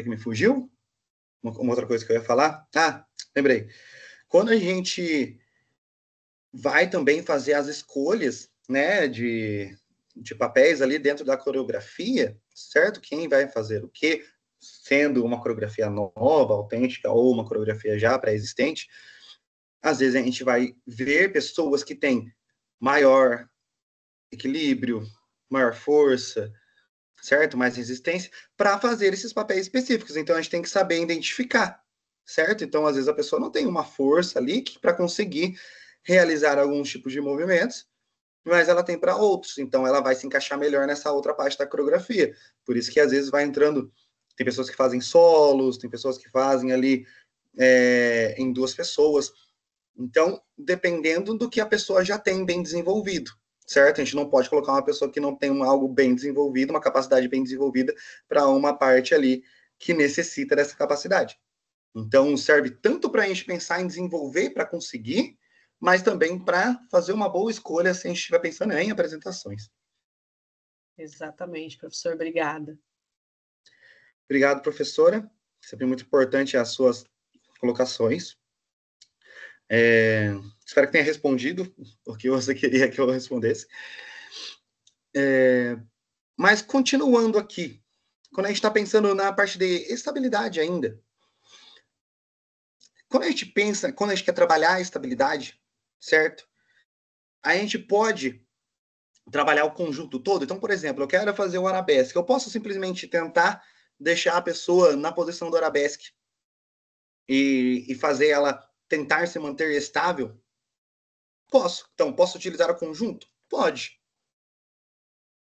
que me fugiu? Uma outra coisa que eu ia falar? Ah, lembrei. Quando a gente vai também fazer as escolhas, né, de papéis ali dentro da coreografia, certo? Quem vai fazer o quê, sendo uma coreografia nova, autêntica, ou uma coreografia já pré-existente. Às vezes a gente vai ver pessoas que têm maior equilíbrio, maior força, certo? Mais resistência, para fazer esses papéis específicos. Então a gente tem que saber identificar, certo? Então às vezes a pessoa não tem uma força ali para conseguir realizar alguns tipos de movimentos, mas ela tem para outros, então ela vai se encaixar melhor nessa outra parte da coreografia. Por isso que às vezes vai entrando, tem pessoas que fazem solos, tem pessoas que fazem ali em duas pessoas. Então, dependendo do que a pessoa já tem bem desenvolvido, certo? A gente não pode colocar uma pessoa que não tem algo bem desenvolvido, uma capacidade bem desenvolvida, para uma parte ali que necessita dessa capacidade. Então, serve tanto para a gente pensar em desenvolver para conseguir, mas também para fazer uma boa escolha se a gente estiver pensando em apresentações. Exatamente, professor, obrigada. Obrigado, professora. Sempre muito importante as suas colocações. Espero que tenha respondido o que você queria que eu respondesse. Mas continuando aqui, quando a gente está pensando na parte de estabilidade ainda, quando a gente pensa, quando a gente quer trabalhar a estabilidade, certo? A gente pode trabalhar o conjunto todo. Então, por exemplo, eu quero fazer o arabesque. Eu posso simplesmente tentar deixar a pessoa na posição do arabesque e fazer ela tentar se manter estável? Posso. Então, posso utilizar o conjunto? Pode.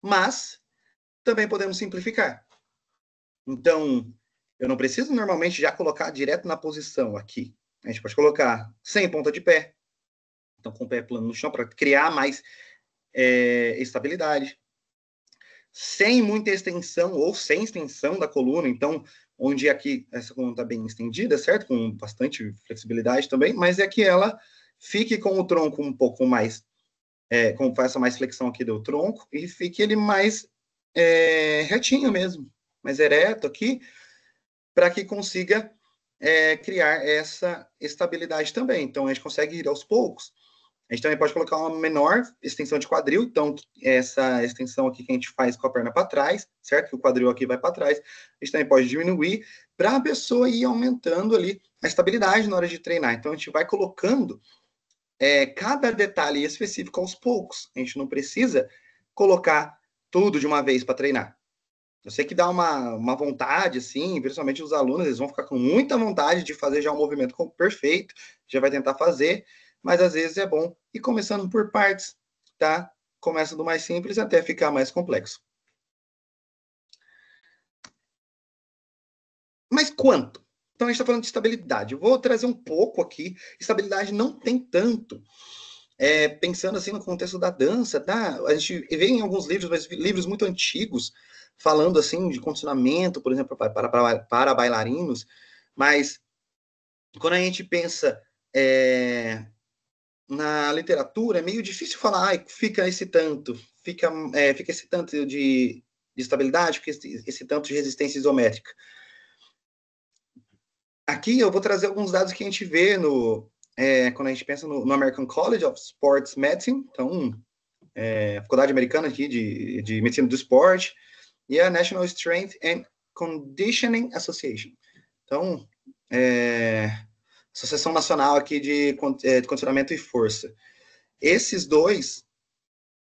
Mas também podemos simplificar. Então, eu não preciso normalmente já colocar direto na posição aqui. A gente pode colocar sem ponta de pé. Então, com o pé plano no chão, para criar mais estabilidade. Sem muita extensão ou sem extensão da coluna. Então, onde aqui essa coluna está bem estendida, certo? Com bastante flexibilidade também, mas é que ela fique com o tronco um pouco mais, com essa mais flexão aqui do tronco, e fique ele mais retinho mesmo, mais ereto aqui, para que consiga criar essa estabilidade também. Então, a gente consegue ir aos poucos. A gente também pode colocar uma menor extensão de quadril, então essa extensão aqui que a gente faz com a perna para trás, certo? Que o quadril aqui vai para trás. A gente também pode diminuir para a pessoa ir aumentando ali a estabilidade na hora de treinar. Então a gente vai colocando cada detalhe específico aos poucos. A gente não precisa colocar tudo de uma vez para treinar. Eu sei que dá uma vontade, assim, principalmente os alunos, eles vão ficar com muita vontade de fazer já um movimento perfeito, já vai tentar fazer, mas às vezes é bom ir começando por partes, tá? Começa do mais simples até ficar mais complexo. Mas quanto? Então a gente está falando de estabilidade. Eu vou trazer um pouco aqui. Estabilidade não tem tanto. Pensando assim no contexto da dança, tá? A gente vê em alguns livros, mas livros muito antigos, falando assim de condicionamento, por exemplo, para bailarinos, mas quando a gente pensa na literatura, é meio difícil falar, fica esse tanto, fica esse tanto de estabilidade, fica esse tanto de resistência isométrica. Aqui eu vou trazer alguns dados que a gente vê quando a gente pensa no American College of Sports Medicine, então, a Faculdade Americana aqui de Medicina do Esporte, e a National Strength and Conditioning Association. Então, Associação Nacional aqui de Condicionamento e Força. Esses dois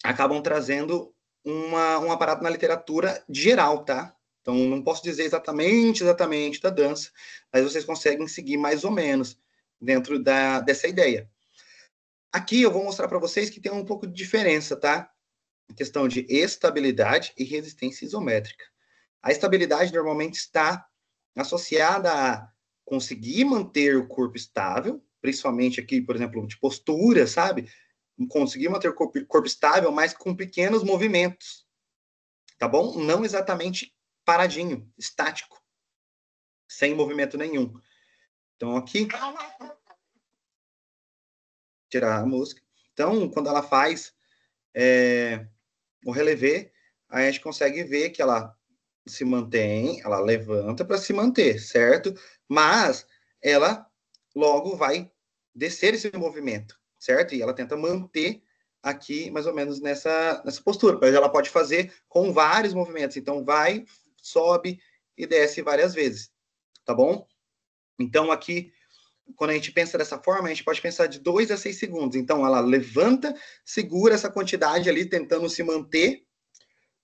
acabam trazendo um aparato na literatura geral, tá? Então, não posso dizer exatamente da dança, mas vocês conseguem seguir mais ou menos dentro dessa ideia. Aqui eu vou mostrar para vocês que tem um pouco de diferença, tá? A questão de estabilidade e resistência isométrica. A estabilidade normalmente está associada a conseguir manter o corpo estável, principalmente aqui, por exemplo, de postura, sabe? Conseguir manter o corpo estável, mas com pequenos movimentos, tá bom? Não exatamente paradinho, estático, sem movimento nenhum. Então, aqui, tirar a música. Então, quando ela faz o relevé, a gente consegue ver que ela se mantém, ela levanta para se manter, certo? Mas ela logo vai descer esse movimento, certo? E ela tenta manter aqui, mais ou menos, nessa postura. Mas ela pode fazer com vários movimentos. Então, vai, sobe e desce várias vezes, tá bom? Então, aqui, quando a gente pensa dessa forma, a gente pode pensar de 2 a 6 segundos. Então, ela levanta, segura essa quantidade ali, tentando se manter,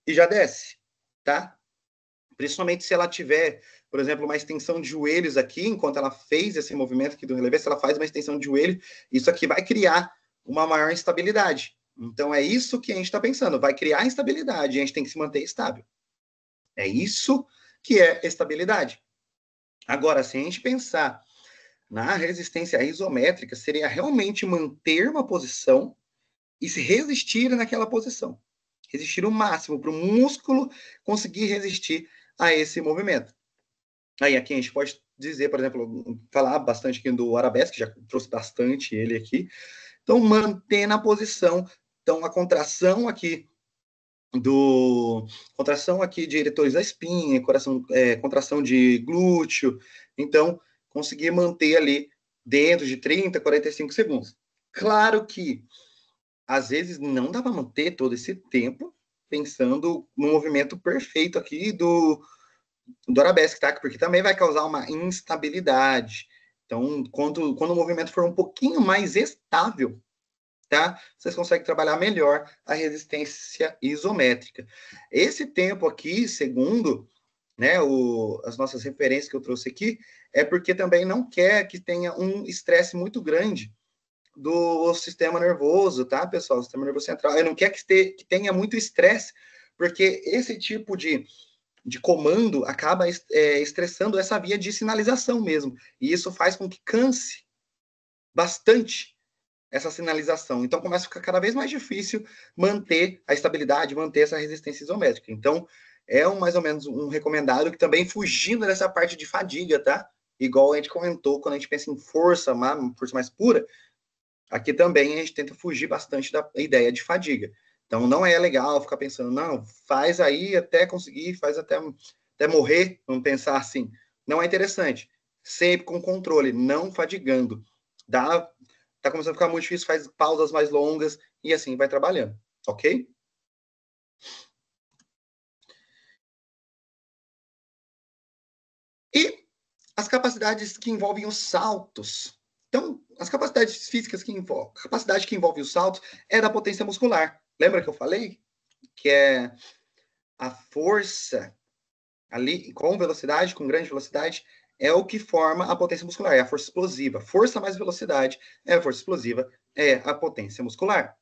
e já desce, tá? Principalmente se ela tiver, por exemplo, uma extensão de joelhos aqui, enquanto ela fez esse movimento aqui do relevé, se ela faz uma extensão de joelho, isso aqui vai criar uma maior instabilidade. Então, é isso que a gente está pensando, vai criar instabilidade, e a gente tem que se manter estável. É isso que é estabilidade. Agora, se a gente pensar na resistência isométrica, seria realmente manter uma posição e se resistir naquela posição. Resistir o máximo para o músculo conseguir resistir a esse movimento. Aí aqui a gente pode dizer, por exemplo, falar bastante aqui do arabesque, já trouxe bastante ele aqui. Então, manter na posição. Então, a contração aqui de eretores da espinha, contração de glúteo. Então, conseguir manter ali dentro de 30, 45 segundos. Claro que às vezes não dá para manter todo esse tempo pensando no movimento perfeito aqui do arabesque, tá? Porque também vai causar uma instabilidade. Então, quando o movimento for um pouquinho mais estável, tá? Vocês conseguem trabalhar melhor a resistência isométrica. Esse tempo aqui, segundo, né, as nossas referências que eu trouxe aqui, é porque também não quer que tenha um estresse muito grande do sistema nervoso, tá, pessoal? O sistema nervoso central. Eu não quero que tenha muito estresse, porque esse tipo de comando acaba estressando essa via de sinalização mesmo. E isso faz com que canse bastante essa sinalização. Então, começa a ficar cada vez mais difícil manter a estabilidade, manter essa resistência isométrica. Então, mais ou menos um recomendado que também fugindo dessa parte de fadiga, tá? Igual a gente comentou, quando a gente pensa em força mais pura, aqui também a gente tenta fugir bastante da ideia de fadiga. Então, não é legal ficar pensando, não, faz aí até conseguir, faz até morrer, vamos pensar assim. Não é interessante. Sempre com controle, não fadigando. Tá começando a ficar muito difícil, faz pausas mais longas e assim vai trabalhando, ok? E as capacidades que envolvem os saltos. Então, as capacidades físicas a capacidade que envolve os saltos é da potência muscular. Lembra que eu falei? Que é a força ali com velocidade, com grande velocidade, é o que forma a potência muscular, é a força explosiva. Força mais velocidade é a força explosiva, é a potência muscular.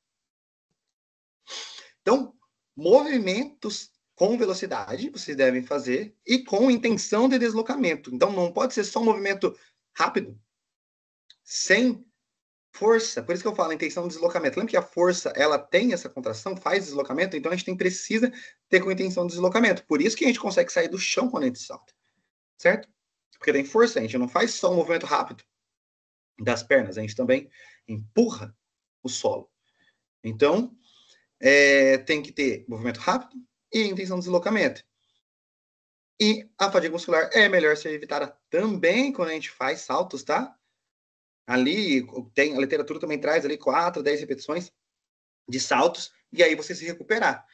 Então, movimentos com velocidade vocês devem fazer e com intenção de deslocamento. Então, não pode ser só um movimento rápido, sem força. Por isso que eu falo intenção de deslocamento. Lembra que a força, ela tem essa contração, faz deslocamento, então a gente precisa ter com intenção de deslocamento. Por isso que a gente consegue sair do chão quando a gente salta, certo? Porque tem força, a gente não faz só um movimento rápido das pernas, a gente também empurra o solo. Então, tem que ter movimento rápido e intenção de deslocamento. E a fadiga muscular é melhor ser evitada também quando a gente faz saltos, tá? Ali, a literatura também traz ali 4, 10 repetições de saltos, e aí você se recuperar.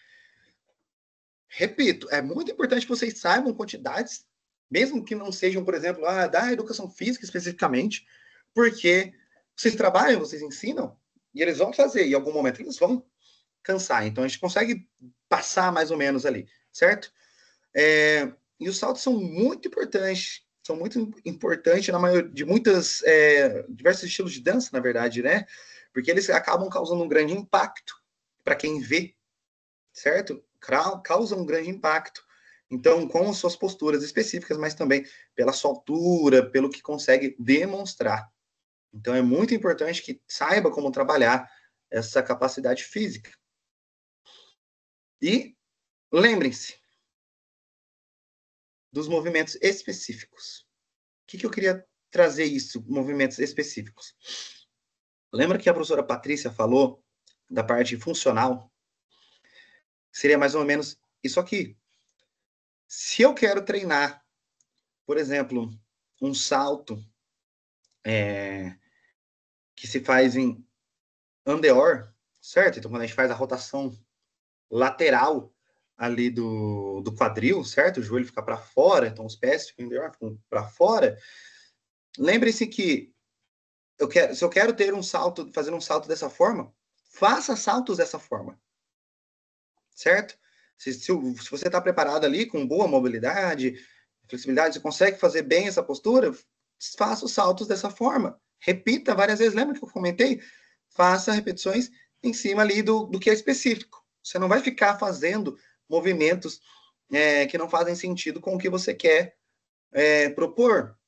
Repito, é muito importante que vocês saibam quantidades, mesmo que não sejam, por exemplo, da educação física especificamente, porque vocês trabalham, vocês ensinam, e eles vão fazer, em algum momento eles vão cansar. Então a gente consegue passar mais ou menos ali, certo? E os saltos são muito importantes na maioria de diversos estilos de dança, na verdade, né? Porque eles acabam causando um grande impacto para quem vê, certo? Causam um grande impacto. Então, com suas posturas específicas, mas também pela sua altura, pelo que consegue demonstrar. Então, é muito importante que saiba como trabalhar essa capacidade física. E lembrem-se dos movimentos específicos. O que eu queria trazer isso, movimentos específicos? Lembra que a professora Patrícia falou da parte funcional? Seria mais ou menos isso aqui. Se eu quero treinar, por exemplo, um salto que se faz em andeor, certo? Então, quando a gente faz a rotação lateral ali do quadril, certo? O joelho fica para fora, então os pés ficam para fora. Lembre-se que se eu quero ter um salto, fazer um salto dessa forma, faça saltos dessa forma, certo? Se você está preparado ali com boa mobilidade, flexibilidade, você consegue fazer bem essa postura, faça os saltos dessa forma. Repita várias vezes. Lembra que eu comentei? Faça repetições em cima ali do que é específico. Você não vai ficar fazendo movimentos que não fazem sentido com o que você quer propor.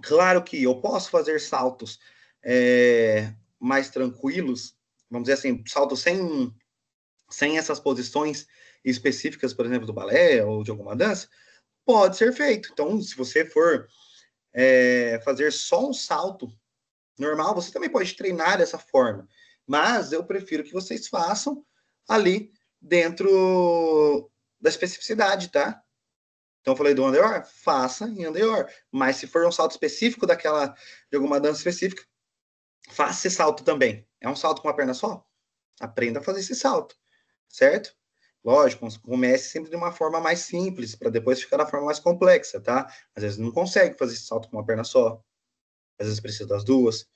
Claro que eu posso fazer saltos mais tranquilos, vamos dizer assim, saltos sem essas posições específicas, por exemplo, do balé ou de alguma dança, pode ser feito. Então, se você for fazer só um salto normal, você também pode treinar dessa forma. Mas eu prefiro que vocês façam ali dentro da especificidade, tá? Então, eu falei do andeor, faça em andeor. Mas se for um salto específico de alguma dança específica, faça esse salto também. É um salto com uma perna só? Aprenda a fazer esse salto, certo? Lógico, comece sempre de uma forma mais simples, para depois ficar da forma mais complexa, tá? Às vezes não consegue fazer esse salto com uma perna só, às vezes precisa das duas.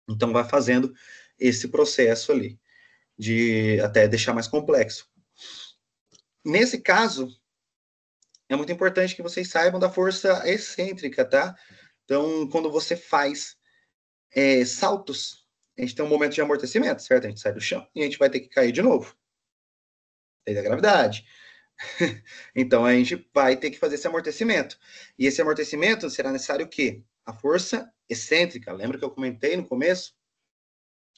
Então, vai fazendo esse processo ali, de até deixar mais complexo. Nesse caso, é muito importante que vocês saibam da força excêntrica, tá? Então, quando você faz saltos, a gente tem um momento de amortecimento, certo? A gente sai do chão e a gente vai ter que cair de novo. Lei da gravidade. Então, a gente vai ter que fazer esse amortecimento. E esse amortecimento será necessário o quê? A força excêntrica. Lembra que eu comentei no começo?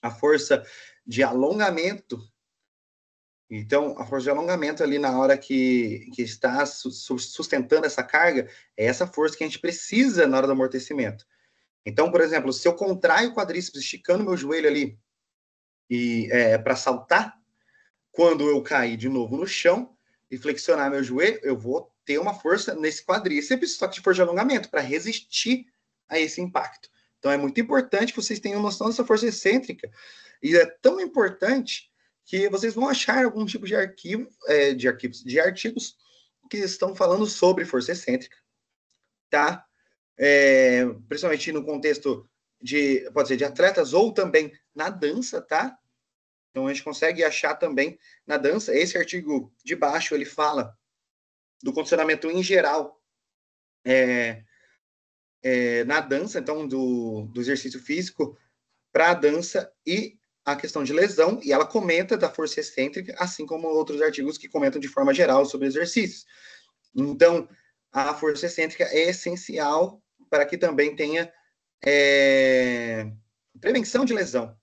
A força de alongamento. Então, a força de alongamento ali na hora que está sustentando essa carga, é essa força que a gente precisa na hora do amortecimento. Então, por exemplo, se eu contraio o quadríceps esticando meu joelho ali e para saltar, quando eu cair de novo no chão e flexionar meu joelho, eu vou ter uma força nesse quadríceps, só que de força de alongamento, para resistir a esse impacto. Então, é muito importante que vocês tenham noção dessa força excêntrica. E é tão importante que vocês vão achar algum tipo de de artigos que estão falando sobre força excêntrica, tá? Principalmente no contexto pode ser de atletas ou também na dança, tá? Então a gente consegue achar também na dança. Esse artigo de baixo ele fala do condicionamento em geral na dança, então do exercício físico para a dança e a questão de lesão, e ela comenta da força excêntrica, assim como outros artigos que comentam de forma geral sobre exercícios. Então, a força excêntrica é essencial para que também tenha prevenção de lesão,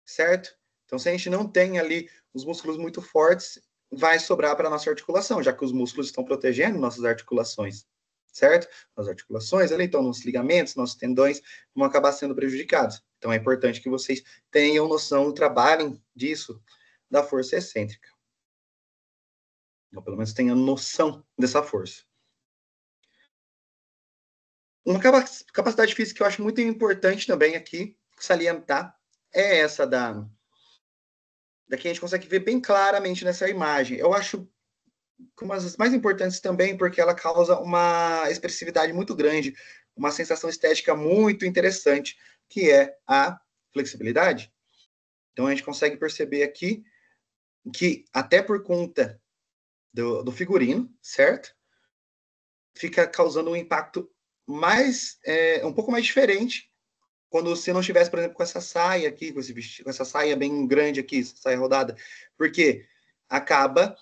certo? Então, se a gente não tem ali os músculos muito fortes, vai sobrar para a nossa articulação, já que os músculos estão protegendo nossas articulações, certo? As articulações ali, então, nossos ligamentos, nossos tendões vão acabar sendo prejudicados. Então, é importante que vocês tenham noção, trabalhem disso, da força excêntrica. Ou pelo menos tenham noção dessa força. Uma capacidade física que eu acho muito importante também aqui, salientar, é essa daqui a gente consegue ver bem claramente nessa imagem. Eu acho uma das mais importantes também porque ela causa uma expressividade muito grande, uma sensação estética muito interessante, que é a flexibilidade. Então a gente consegue perceber aqui que até por conta do figurino, certo? Fica causando um impacto um pouco mais diferente quando você não estivesse, por exemplo, com essa saia aqui, com essa saia bem grande aqui, essa saia rodada, porque acaba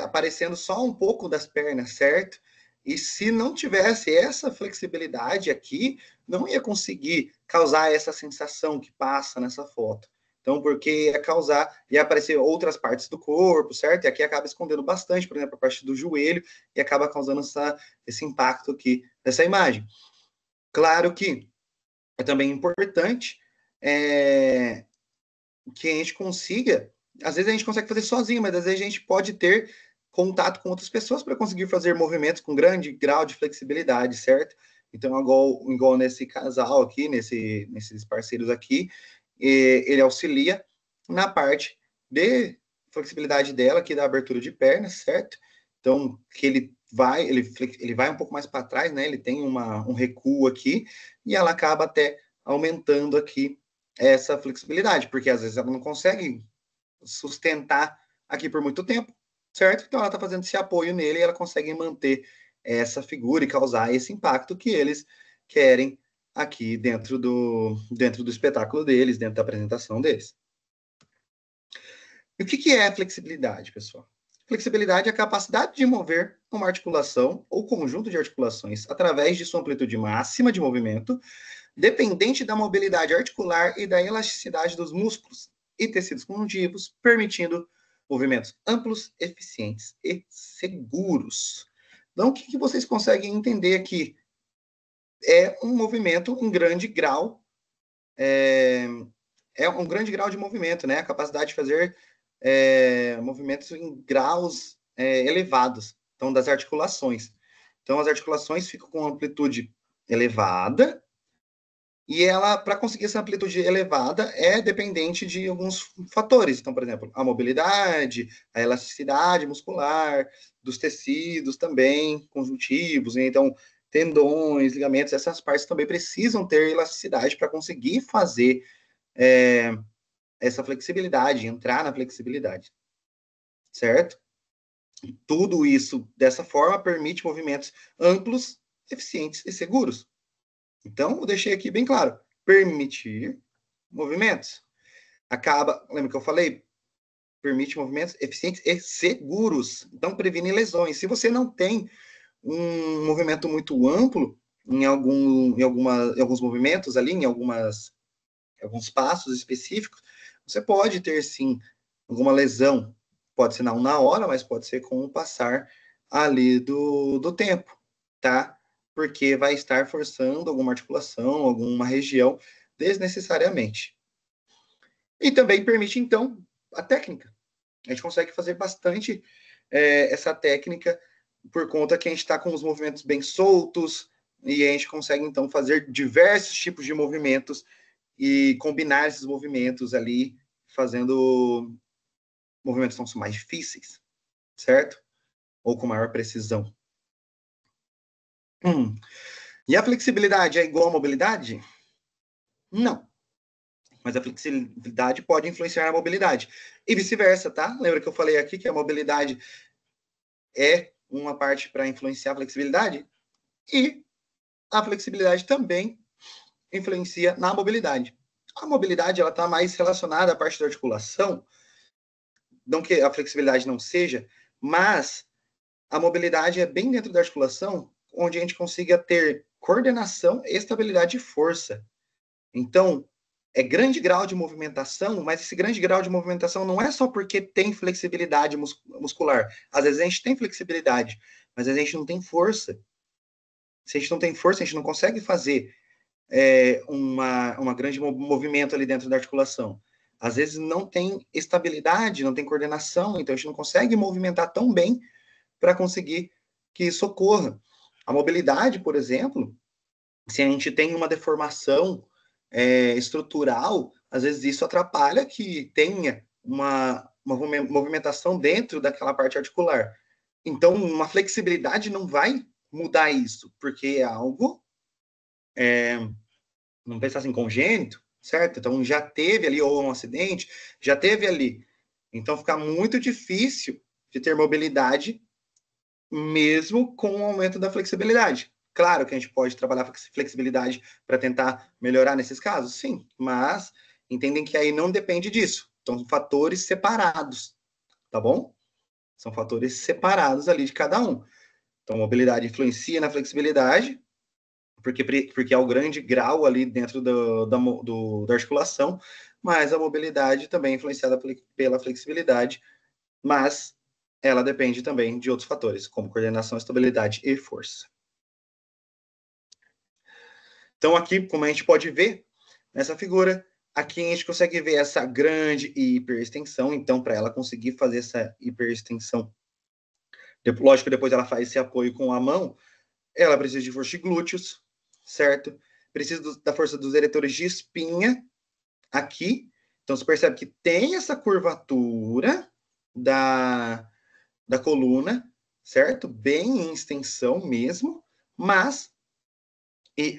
aparecendo só um pouco das pernas, certo? E se não tivesse essa flexibilidade aqui, não ia conseguir causar essa sensação que passa nessa foto. Então, porque ia aparecer outras partes do corpo, certo? E aqui acaba escondendo bastante, por exemplo, a parte do joelho, e acaba causando esse impacto aqui nessa imagem. Claro que é também importante que a gente consiga, às vezes a gente consegue fazer sozinho, mas às vezes a gente pode ter contato com outras pessoas para conseguir fazer movimentos com grande grau de flexibilidade, certo? Então, igual nesse casal aqui, nesses parceiros aqui, ele auxilia na parte de flexibilidade dela, aqui da abertura de pernas, certo? Então, que ele vai um pouco mais para trás, né? Ele tem um recuo aqui, e ela acaba até aumentando aqui essa flexibilidade, porque às vezes ela não consegue sustentar aqui por muito tempo, certo? Então ela está fazendo esse apoio nele e ela consegue manter essa figura e causar esse impacto que eles querem aqui dentro do espetáculo deles, dentro da apresentação deles. E o que é flexibilidade, pessoal? Flexibilidade é a capacidade de mover uma articulação ou conjunto de articulações através de sua amplitude máxima de movimento, dependente da mobilidade articular e da elasticidade dos músculos e tecidos conjuntivos, permitindo movimentos amplos, eficientes e seguros. Então, o que vocês conseguem entender aqui? É um movimento em grande grau, é um grande grau de movimento, né? A capacidade de fazer movimentos em graus elevados, então, das articulações. Então, as articulações ficam com amplitude elevada, e ela, para conseguir essa amplitude elevada, é dependente de alguns fatores. Então, por exemplo, a mobilidade, a elasticidade muscular, dos tecidos também, conjuntivos, né? Então, tendões, ligamentos, essas partes também precisam ter elasticidade para conseguir fazer essa flexibilidade, entrar na flexibilidade, certo? Tudo isso, dessa forma, permite movimentos amplos, eficientes e seguros. Então, eu deixei aqui bem claro, permitir movimentos. Lembra que eu falei? Permite movimentos eficientes e seguros. Então, previne lesões. Se você não tem um movimento muito amplo em alguns movimentos ali, em alguns passos específicos, você pode ter, sim, alguma lesão. Pode ser não na hora, mas pode ser com o passar ali do tempo, tá? Porque vai estar forçando alguma articulação, alguma região desnecessariamente. E também permite, então, a técnica. A gente consegue fazer bastante essa técnica por conta que a gente está com os movimentos bem soltos e a gente consegue, então, fazer diversos tipos de movimentos e combinar esses movimentos ali, fazendo movimentos que são mais difíceis, certo? Ou com maior precisão. E a flexibilidade é igual à mobilidade? Não. Mas a flexibilidade pode influenciar na mobilidade. E vice-versa, tá? Lembra que eu falei aqui que a mobilidade é uma parte para influenciar a flexibilidade? E a flexibilidade também influencia na mobilidade. A mobilidade ela está mais relacionada à parte da articulação, não que a flexibilidade não seja, mas a mobilidade é bem dentro da articulação, onde a gente consiga ter coordenação, estabilidade e força. Então, é grande grau de movimentação, mas esse grande grau de movimentação não é só porque tem flexibilidade muscular. Às vezes a gente tem flexibilidade, mas a gente não tem força. Se a gente não tem força, a gente não consegue fazer uma grande movimento ali dentro da articulação. Às vezes não tem estabilidade, não tem coordenação, então a gente não consegue movimentar tão bem para conseguir que isso ocorra. A mobilidade, por exemplo, se a gente tem uma deformação estrutural, às vezes isso atrapalha que tenha uma movimentação dentro daquela parte articular. Então, uma flexibilidade não vai mudar isso, porque é algo, não pensar assim, congênito, certo? Então, já teve ali, ou um acidente, já teve ali. Então, fica muito difícil de ter mobilidade, mesmo com o aumento da flexibilidade. Claro que a gente pode trabalhar flexibilidade para tentar melhorar nesses casos, sim, mas entendem que aí não depende disso. São fatores separados, tá bom? São fatores separados ali de cada um. Então, a mobilidade influencia na flexibilidade, porque é o grande grau ali dentro da articulação, mas a mobilidade também é influenciada pela flexibilidade, mas ela depende também de outros fatores, como coordenação, estabilidade e força. Então, aqui, como a gente pode ver nessa figura, aqui a gente consegue ver essa grande hiperextensão. Então, para ela conseguir fazer essa hiperextensão, lógico que depois ela faz esse apoio com a mão, ela precisa de força de glúteos, certo? Precisa da força dos eretores de espinha, aqui. Então, você percebe que tem essa curvatura da coluna, certo? Bem em extensão mesmo, mas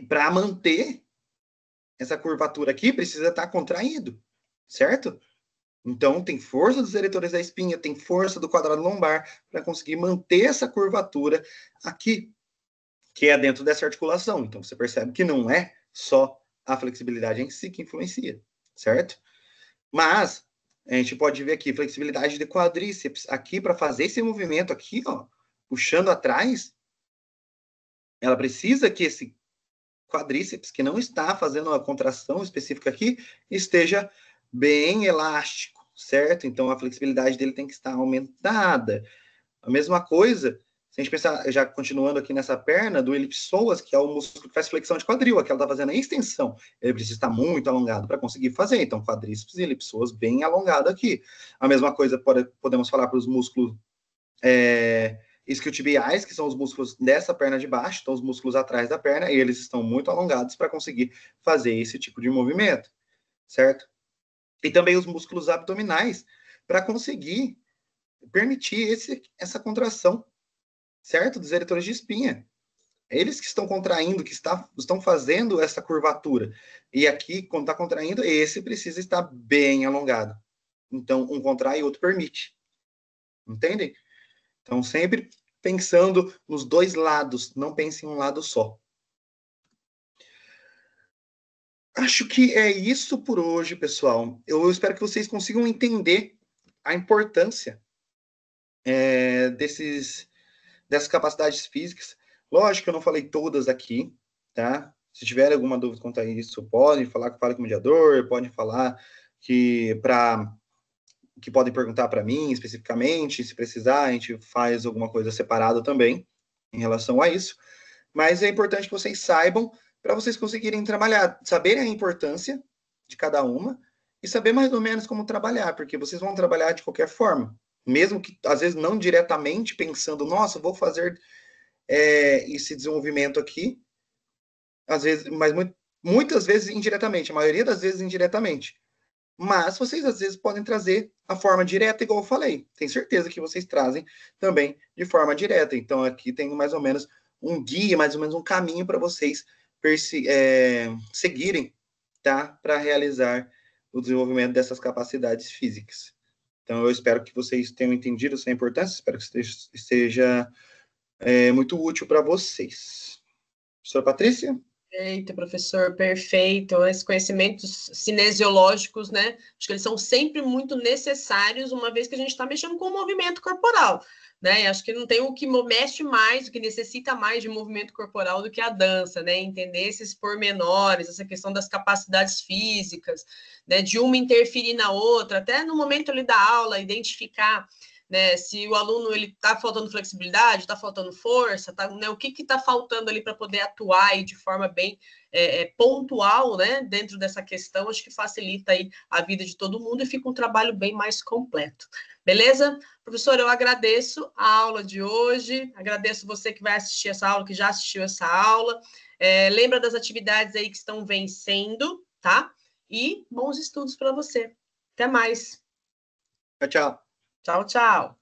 para manter essa curvatura aqui, precisa estar contraído, certo? Então, tem força dos eretores da espinha, tem força do quadrado lombar para conseguir manter essa curvatura aqui, que é dentro dessa articulação. Então, você percebe que não é só a flexibilidade em si que influencia, certo? Mas, a gente pode ver aqui, flexibilidade de quadríceps, aqui para fazer esse movimento aqui, ó, puxando atrás, ela precisa que esse quadríceps, que não está fazendo uma contração específica aqui, esteja bem elástico, certo? Então, a flexibilidade dele tem que estar aumentada. A mesma coisa, se a gente pensar, já continuando aqui nessa perna, do elipsoas, que é o músculo que faz flexão de quadril, aquela está fazendo a extensão. Ele precisa estar muito alongado para conseguir fazer. Então, quadríceps e elipsoas bem alongado aqui. A mesma coisa podemos falar para os músculos isquiotibiais, que são os músculos dessa perna de baixo, então os músculos atrás da perna, e eles estão muito alongados para conseguir fazer esse tipo de movimento, certo? E também os músculos abdominais, para conseguir permitir essa contração, certo? Dos eretores de espinha. Eles que estão contraindo, que estão fazendo essa curvatura. E aqui, quando está contraindo, esse precisa estar bem alongado. Então, um contrai e outro permite. Entendem? Então, sempre pensando nos dois lados, não pense em um lado só. Acho que é isso por hoje, pessoal. Eu espero que vocês consigam entender a importância dessas capacidades físicas. Lógico que eu não falei todas aqui, tá? Se tiver alguma dúvida quanto a isso, podem falar que fala com o mediador, podem falar que podem perguntar para mim especificamente, se precisar, a gente faz alguma coisa separada também em relação a isso. Mas é importante que vocês saibam para vocês conseguirem trabalhar, saberem a importância de cada uma e saber mais ou menos como trabalhar, porque vocês vão trabalhar de qualquer forma, mesmo que às vezes não diretamente pensando, nossa, vou fazer esse desenvolvimento aqui, às vezes, mas muitas vezes indiretamente, a maioria das vezes indiretamente. Mas vocês às vezes podem trazer a forma direta, igual eu falei. Tenho certeza que vocês trazem também de forma direta. Então aqui tem mais ou menos um guia, mais ou menos um caminho para vocês seguirem, tá? Para realizar o desenvolvimento dessas capacidades físicas. Então eu espero que vocês tenham entendido essa importância, espero que esteja muito útil para vocês. Professora Patrícia? Eita, professor, perfeito. Esses conhecimentos cinesiológicos, né? Acho que eles são sempre muito necessários, uma vez que a gente está mexendo com o movimento corporal, né? Acho que não tem o que mexe mais, o que necessita mais de movimento corporal do que a dança, né? Entender esses pormenores, essa questão das capacidades físicas, né? De uma interferir na outra, até no momento ali da aula, identificar, né, se o aluno ele está faltando flexibilidade, está faltando força, né, o que está faltando ali para poder atuar aí de forma bem pontual, né, dentro dessa questão, acho que facilita aí a vida de todo mundo e fica um trabalho bem mais completo. Beleza? Professor, eu agradeço a aula de hoje, agradeço você que vai assistir essa aula, que já assistiu essa aula. Lembra das atividades aí que estão vencendo, tá? E bons estudos para você. Até mais. Tchau, tchau. Tchau, tchau.